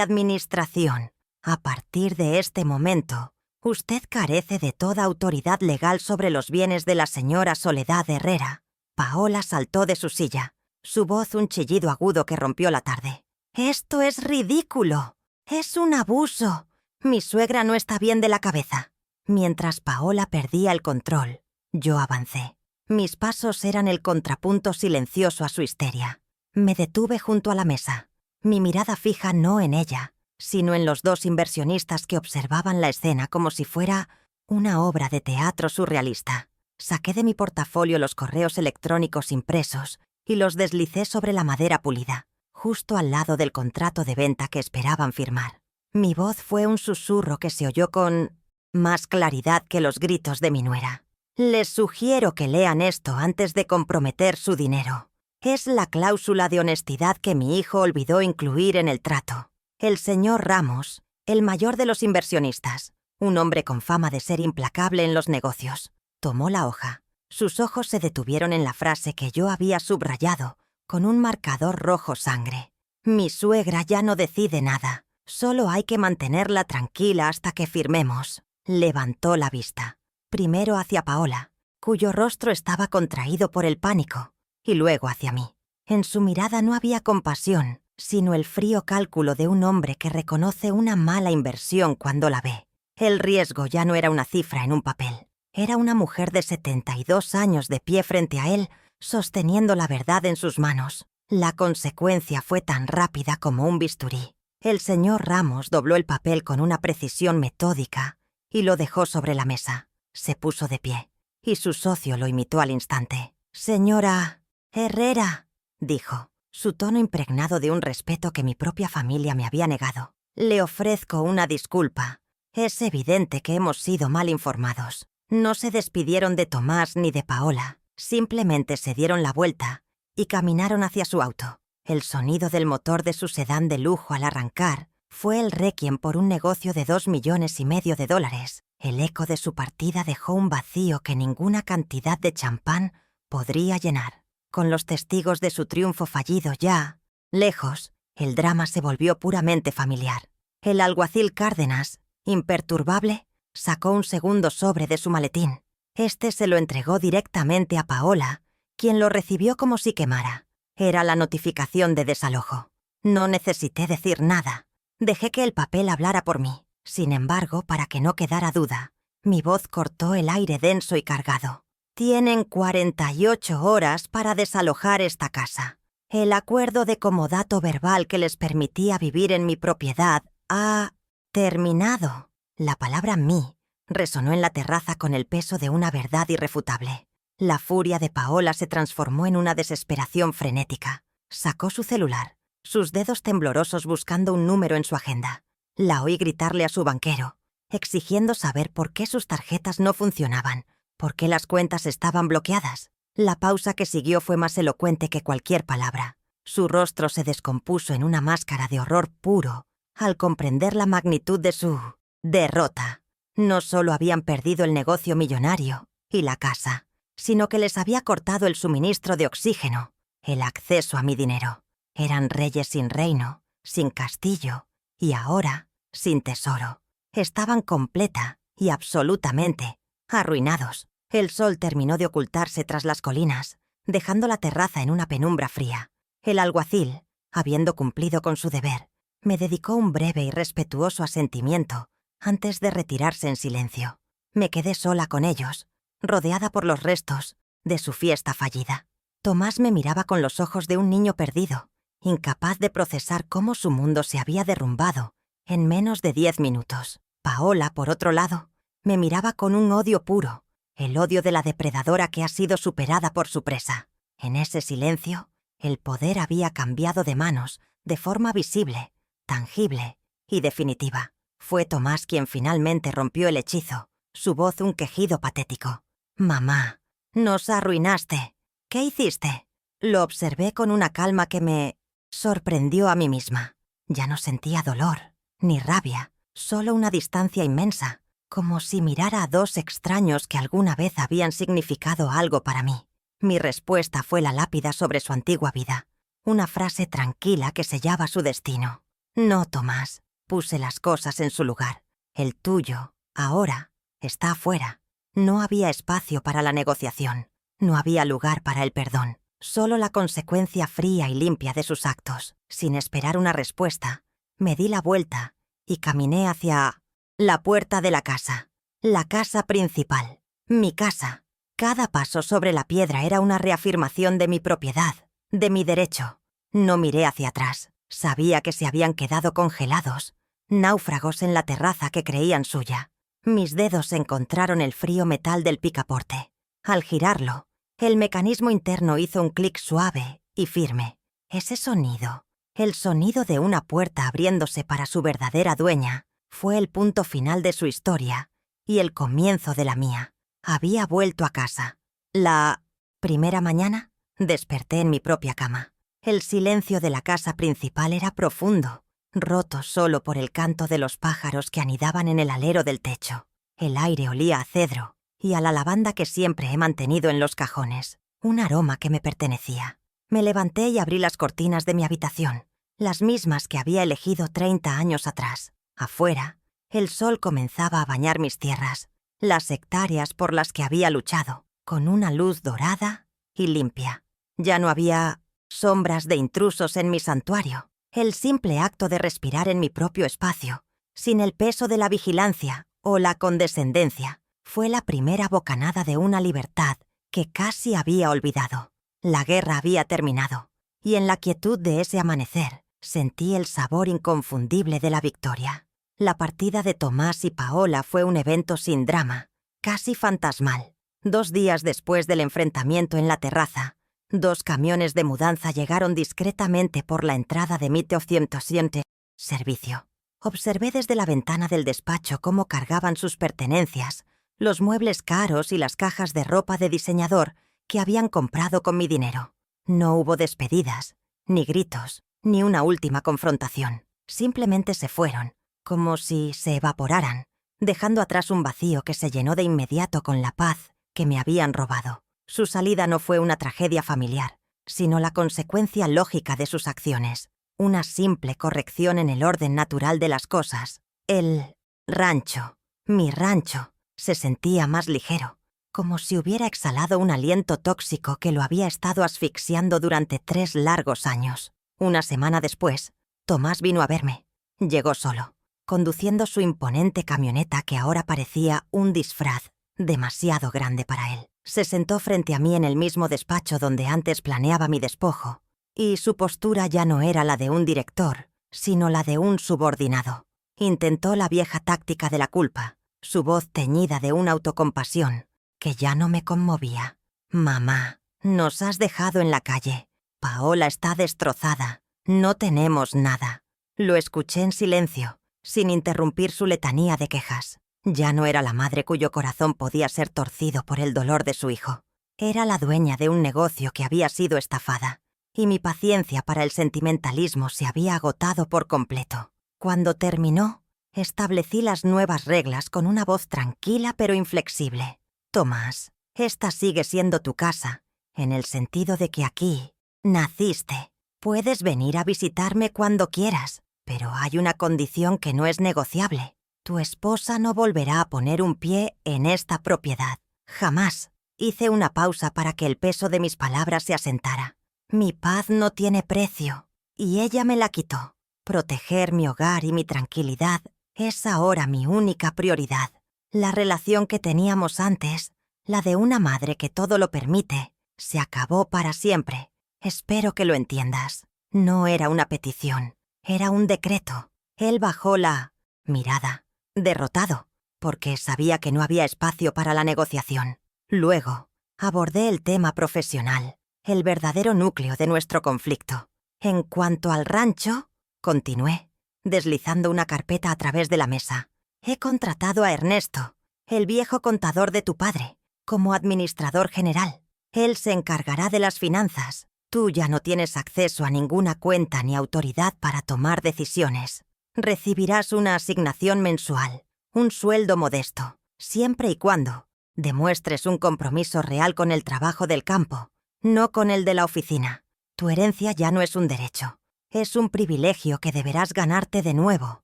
[SPEAKER 1] administración. A partir de este momento, usted carece de toda autoridad legal sobre los bienes de la señora Soledad Herrera. Paola saltó de su silla, su voz un chillido agudo que rompió la tarde. «Esto es ridículo. Es un abuso. Mi suegra no está bien de la cabeza». Mientras Paola perdía el control, yo avancé. Mis pasos eran el contrapunto silencioso a su histeria. Me detuve junto a la mesa, mi mirada fija no en ella, sino en los dos inversionistas que observaban la escena como si fuera una obra de teatro surrealista. Saqué de mi portafolio los correos electrónicos impresos y los deslicé sobre la madera pulida, justo al lado del contrato de venta que esperaban firmar. Mi voz fue un susurro que se oyó con más claridad que los gritos de mi nuera. Les sugiero que lean esto antes de comprometer su dinero. Es la cláusula de honestidad que mi hijo olvidó incluir en el trato. El señor Ramos, el mayor de los inversionistas, un hombre con fama de ser implacable en los negocios, tomó la hoja. Sus ojos se detuvieron en la frase que yo había subrayado con un marcador rojo sangre. Mi suegra ya no decide nada. Solo hay que mantenerla tranquila hasta que firmemos. Levantó la vista, primero hacia Paola, cuyo rostro estaba contraído por el pánico, y luego hacia mí. En su mirada no había compasión, sino el frío cálculo de un hombre que reconoce una mala inversión cuando la ve. El riesgo ya no era una cifra en un papel. Era una mujer de 72 años de pie frente a él, sosteniendo la verdad en sus manos. La consecuencia fue tan rápida como un bisturí. El señor Ramos dobló el papel con una precisión metódica y lo dejó sobre la mesa. Se puso de pie, y su socio lo imitó al instante. «Señora Herrera», dijo, su tono impregnado de un respeto que mi propia familia me había negado. «Le ofrezco una disculpa. Es evidente que hemos sido mal informados». No se despidieron de Tomás ni de Paola, simplemente se dieron la vuelta y caminaron hacia su auto. El sonido del motor de su sedán de lujo al arrancar fue el requiem por un negocio de $2,5 millones. El eco de su partida dejó un vacío que ninguna cantidad de champán podría llenar. Con los testigos de su triunfo fallido ya lejos, el drama se volvió puramente familiar. El alguacil Cárdenas, imperturbable, sacó un segundo sobre de su maletín. Este se lo entregó directamente a Paola, quien lo recibió como si quemara. Era la notificación de desalojo. No necesité decir nada. Dejé que el papel hablara por mí. Sin embargo, para que no quedara duda, mi voz cortó el aire denso y cargado. Tienen 48 horas para desalojar esta casa. El acuerdo de comodato verbal que les permitía vivir en mi propiedad ha terminado. La palabra «mí» resonó en la terraza con el peso de una verdad irrefutable. La furia de Paola se transformó en una desesperación frenética. Sacó su celular, sus dedos temblorosos buscando un número en su agenda. La oí gritarle a su banquero, exigiendo saber por qué sus tarjetas no funcionaban, por qué las cuentas estaban bloqueadas. La pausa que siguió fue más elocuente que cualquier palabra. Su rostro se descompuso en una máscara de horror puro al comprender la magnitud de su derrota. No solo habían perdido el negocio millonario y la casa, sino que les había cortado el suministro de oxígeno, el acceso a mi dinero. Eran reyes sin reino, sin castillo y ahora sin tesoro. Estaban completa y absolutamente arruinados. El sol terminó de ocultarse tras las colinas, dejando la terraza en una penumbra fría. El alguacil, habiendo cumplido con su deber, me dedicó un breve y respetuoso asentimiento antes de retirarse en silencio. Me quedé sola con ellos, rodeada por los restos de su fiesta fallida. Tomás me miraba con los ojos de un niño perdido, incapaz de procesar cómo su mundo se había derrumbado en menos de 10 minutos. Paola, por otro lado, me miraba con un odio puro, el odio de la depredadora que ha sido superada por su presa. En ese silencio, el poder había cambiado de manos de forma visible, tangible y definitiva. Fue Tomás quien finalmente rompió el hechizo, su voz un quejido patético. «Mamá, nos arruinaste. ¿Qué hiciste?» Lo observé con una calma que me sorprendió a mí misma. Ya no sentía dolor, ni rabia, solo una distancia inmensa, como si mirara a dos extraños que alguna vez habían significado algo para mí. Mi respuesta fue la lápida sobre su antigua vida, una frase tranquila que sellaba su destino. «No, Tomás», puse las cosas en su lugar. «El tuyo, ahora, está afuera». No había espacio para la negociación, no había lugar para el perdón, solo la consecuencia fría y limpia de sus actos. Sin esperar una respuesta, me di la vuelta y caminé hacia la puerta de la casa principal, mi casa. Cada paso sobre la piedra era una reafirmación de mi propiedad, de mi derecho. No miré hacia atrás, sabía que se habían quedado congelados, náufragos en la terraza que creían suya. Mis dedos encontraron el frío metal del picaporte. Al girarlo, el mecanismo interno hizo un clic suave y firme. Ese sonido, el sonido de una puerta abriéndose para su verdadera dueña, fue el punto final de su historia y el comienzo de la mía. Había vuelto a casa. La primera mañana desperté en mi propia cama. El silencio de la casa principal era profundo, roto solo por el canto de los pájaros que anidaban en el alero del techo. El aire olía a cedro y a la lavanda que siempre he mantenido en los cajones, un aroma que me pertenecía. Me levanté y abrí las cortinas de mi habitación, las mismas que había elegido 30 años atrás. Afuera, el sol comenzaba a bañar mis tierras, las hectáreas por las que había luchado, con una luz dorada y limpia. Ya no había sombras de intrusos en mi santuario. El simple acto de respirar en mi propio espacio, sin el peso de la vigilancia o la condescendencia, fue la primera bocanada de una libertad que casi había olvidado. La guerra había terminado, y en la quietud de ese amanecer sentí el sabor inconfundible de la victoria. La partida de Tomás y Paola fue un evento sin drama, casi fantasmal. 2 días después del enfrentamiento en la terraza, 2 camiones de mudanza llegaron discretamente por la entrada de mi 207 servicio. Observé desde la ventana del despacho cómo cargaban sus pertenencias, los muebles caros y las cajas de ropa de diseñador que habían comprado con mi dinero. No hubo despedidas, ni gritos, ni una última confrontación. Simplemente se fueron, como si se evaporaran, dejando atrás un vacío que se llenó de inmediato con la paz que me habían robado. Su salida no fue una tragedia familiar, sino la consecuencia lógica de sus acciones, una simple corrección en el orden natural de las cosas. El rancho, mi rancho, se sentía más ligero, como si hubiera exhalado un aliento tóxico que lo había estado asfixiando durante 3 largos años. Una semana después, Tomás vino a verme. Llegó solo, conduciendo su imponente camioneta que ahora parecía un disfraz demasiado grande para él. Se sentó frente a mí en el mismo despacho donde antes planeaba mi despojo, y su postura ya no era la de un director, sino la de un subordinado. Intentó la vieja táctica de la culpa, su voz teñida de una autocompasión que ya no me conmovía. «Mamá, nos has dejado en la calle. Paola está destrozada. No tenemos nada». Lo escuché en silencio, sin interrumpir su letanía de quejas. Ya no era la madre cuyo corazón podía ser torcido por el dolor de su hijo. Era la dueña de un negocio que había sido estafada, y mi paciencia para el sentimentalismo se había agotado por completo. Cuando terminó, establecí las nuevas reglas con una voz tranquila pero inflexible. «Tomás, esta sigue siendo tu casa, en el sentido de que aquí naciste. Puedes venir a visitarme cuando quieras, pero hay una condición que no es negociable. Tu esposa no volverá a poner un pie en esta propiedad. Jamás». Hice una pausa para que el peso de mis palabras se asentara. Mi paz no tiene precio, y ella me la quitó. Proteger mi hogar y mi tranquilidad es ahora mi única prioridad. La relación que teníamos antes, la de una madre que todo lo permite, Se acabó para siempre. Espero que lo entiendas. No era una petición, era un decreto. Él bajó la mirada, derrotado, porque sabía que no había espacio para la negociación. Luego, abordé el tema profesional, el verdadero núcleo de nuestro conflicto. En cuanto al rancho, continué, deslizando una carpeta a través de la mesa. He contratado a Ernesto, el viejo contador de tu padre, como administrador general. Él se encargará de las finanzas. Tú ya no tienes acceso a ninguna cuenta ni autoridad para tomar decisiones. Recibirás una asignación mensual, un sueldo modesto, siempre y cuando demuestres un compromiso real con el trabajo del campo, no con el de la oficina. Tu herencia ya no es un derecho, es un privilegio que deberás ganarte de nuevo,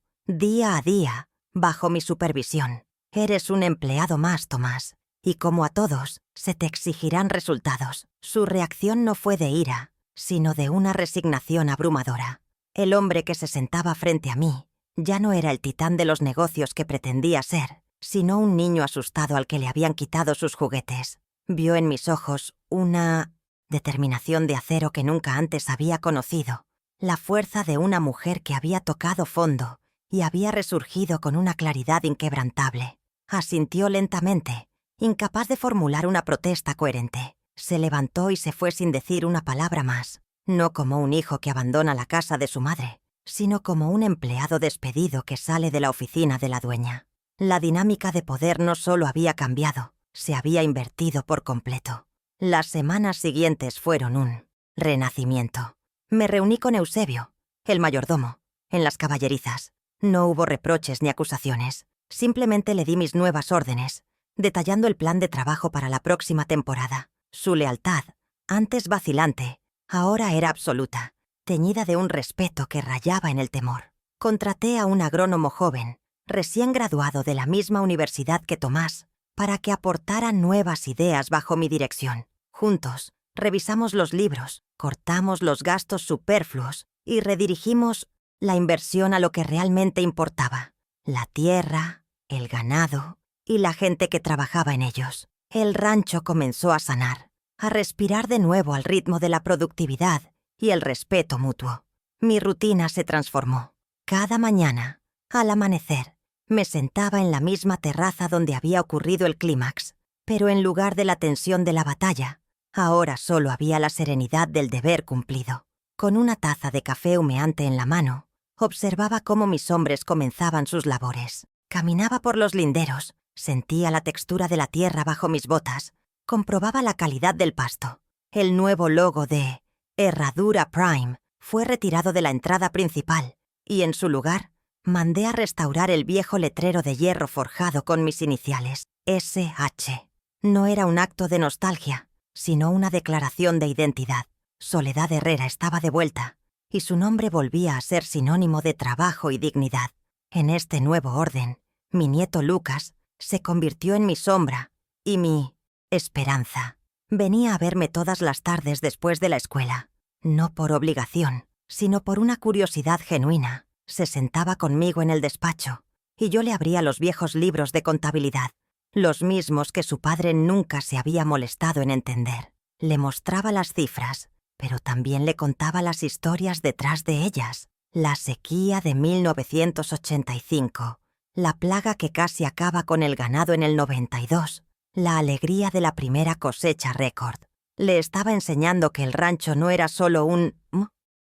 [SPEAKER 1] día a día, bajo mi supervisión. Eres un empleado más, Tomás, y como a todos, se te exigirán resultados. Su reacción no fue de ira, sino de una resignación abrumadora. El hombre que se sentaba frente a mí ya no era el titán de los negocios que pretendía ser, sino un niño asustado al que le habían quitado sus juguetes. Vio en mis ojos una determinación de acero que nunca antes había conocido, la fuerza de una mujer que había tocado fondo y había resurgido con una claridad inquebrantable. Asintió lentamente, incapaz de formular una protesta coherente. Se levantó y se fue sin decir una palabra más, no como un hijo que abandona la casa de su madre, sino como un empleado despedido que sale de la oficina de la dueña. La dinámica de poder no solo había cambiado, se había invertido por completo. Las semanas siguientes fueron un renacimiento. Me reuní con Eusebio, el mayordomo, en las caballerizas. No hubo reproches ni acusaciones. Simplemente le di mis nuevas órdenes, detallando el plan de trabajo para la próxima temporada. Su lealtad, antes vacilante, ahora era absoluta, teñida de un respeto que rayaba en el temor. Contraté a un agrónomo joven, recién graduado de la misma universidad que Tomás, para que aportara nuevas ideas bajo mi dirección. Juntos, revisamos los libros, cortamos los gastos superfluos y redirigimos la inversión a lo que realmente importaba: la tierra, el ganado y la gente que trabajaba en ellos. El rancho comenzó a sanar, a respirar de nuevo al ritmo de la productividad y el respeto mutuo. Mi rutina se transformó. Cada mañana, al amanecer, me sentaba en la misma terraza donde había ocurrido el clímax, pero en lugar de la tensión de la batalla, ahora solo había la serenidad del deber cumplido. Con una taza de café humeante en la mano, observaba cómo mis hombres comenzaban sus labores. Caminaba por los linderos, sentía la textura de la tierra bajo mis botas, comprobaba la calidad del pasto. El nuevo logo de Herradura Prime fue retirado de la entrada principal y, en su lugar, mandé a restaurar el viejo letrero de hierro forjado con mis iniciales, SH. No era un acto de nostalgia, sino una declaración de identidad. Soledad Herrera estaba de vuelta, y su nombre volvía a ser sinónimo de trabajo y dignidad. En este nuevo orden, mi nieto Lucas se convirtió en mi sombra y mi esperanza. Venía a verme todas las tardes después de la escuela, no por obligación, sino por una curiosidad genuina. Se sentaba conmigo en el despacho y yo le abría los viejos libros de contabilidad, los mismos que su padre nunca se había molestado en entender. Le mostraba las cifras, pero también le contaba las historias detrás de ellas. La sequía de 1985, la plaga que casi acaba con el ganado en el 92, la alegría de la primera cosecha récord. Le estaba enseñando que el rancho no era solo un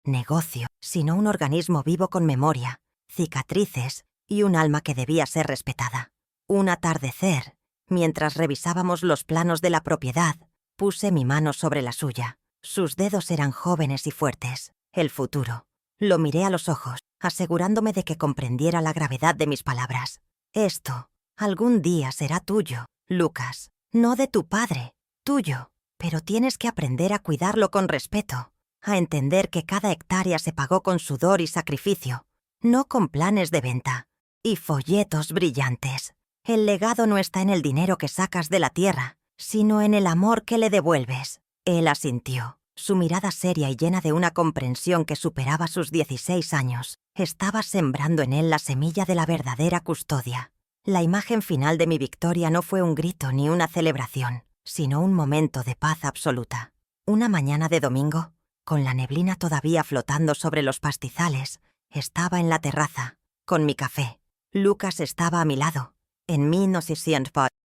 [SPEAKER 1] negocio, sino un organismo vivo con memoria, cicatrices y un alma que debía ser respetada. Un atardecer, mientras revisábamos los planos de la propiedad, puse mi mano sobre la suya. Sus dedos eran jóvenes y fuertes. El futuro. Lo miré a los ojos, asegurándome de que comprendiera la gravedad de mis palabras. Esto, algún día será tuyo, Lucas. No de tu padre, tuyo. Pero tienes que aprender a cuidarlo con respeto, a entender que cada hectárea se pagó con sudor y sacrificio, no con planes de venta y folletos brillantes. El legado no está en el dinero que sacas de la tierra, sino en el amor que le devuelves. Él asintió. Su mirada seria y llena de una comprensión que superaba sus 16 años, estaba sembrando en él la semilla de la verdadera custodia. La imagen final de mi victoria no fue un grito ni una celebración, sino un momento de paz absoluta. Una mañana de domingo, con la neblina todavía flotando sobre los pastizales, estaba en la terraza, con mi café. Lucas estaba a mi lado. En mi no se siente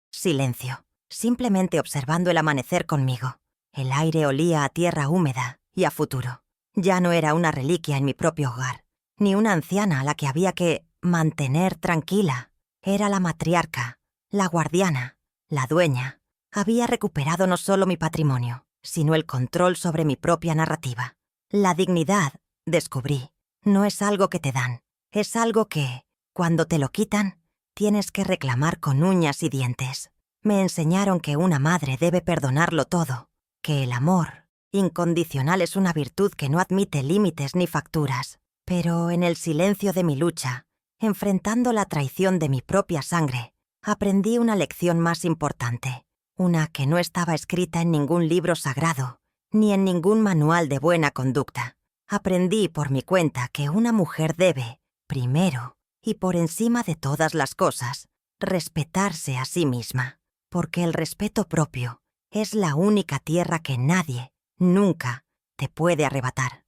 [SPEAKER 1] silencio, simplemente observando el amanecer conmigo. El aire olía a tierra húmeda y a futuro. Ya no era una reliquia en mi propio hogar, ni una anciana a la que había que mantener tranquila. Era la matriarca, la guardiana, la dueña. Había recuperado no solo mi patrimonio, sino el control sobre mi propia narrativa. La dignidad, descubrí, no es algo que te dan, es algo que, cuando te lo quitan, tienes que reclamar con uñas y dientes. Me enseñaron que una madre debe perdonarlo todo, que el amor incondicional es una virtud que no admite límites ni facturas. Pero en el silencio de mi lucha, enfrentando la traición de mi propia sangre, aprendí una lección más importante, una que no estaba escrita en ningún libro sagrado, ni en ningún manual de buena conducta. Aprendí por mi cuenta que una mujer debe, primero, y por encima de todas las cosas, respetarse a sí misma, porque el respeto propio es la única tierra que nadie, nunca, te puede arrebatar.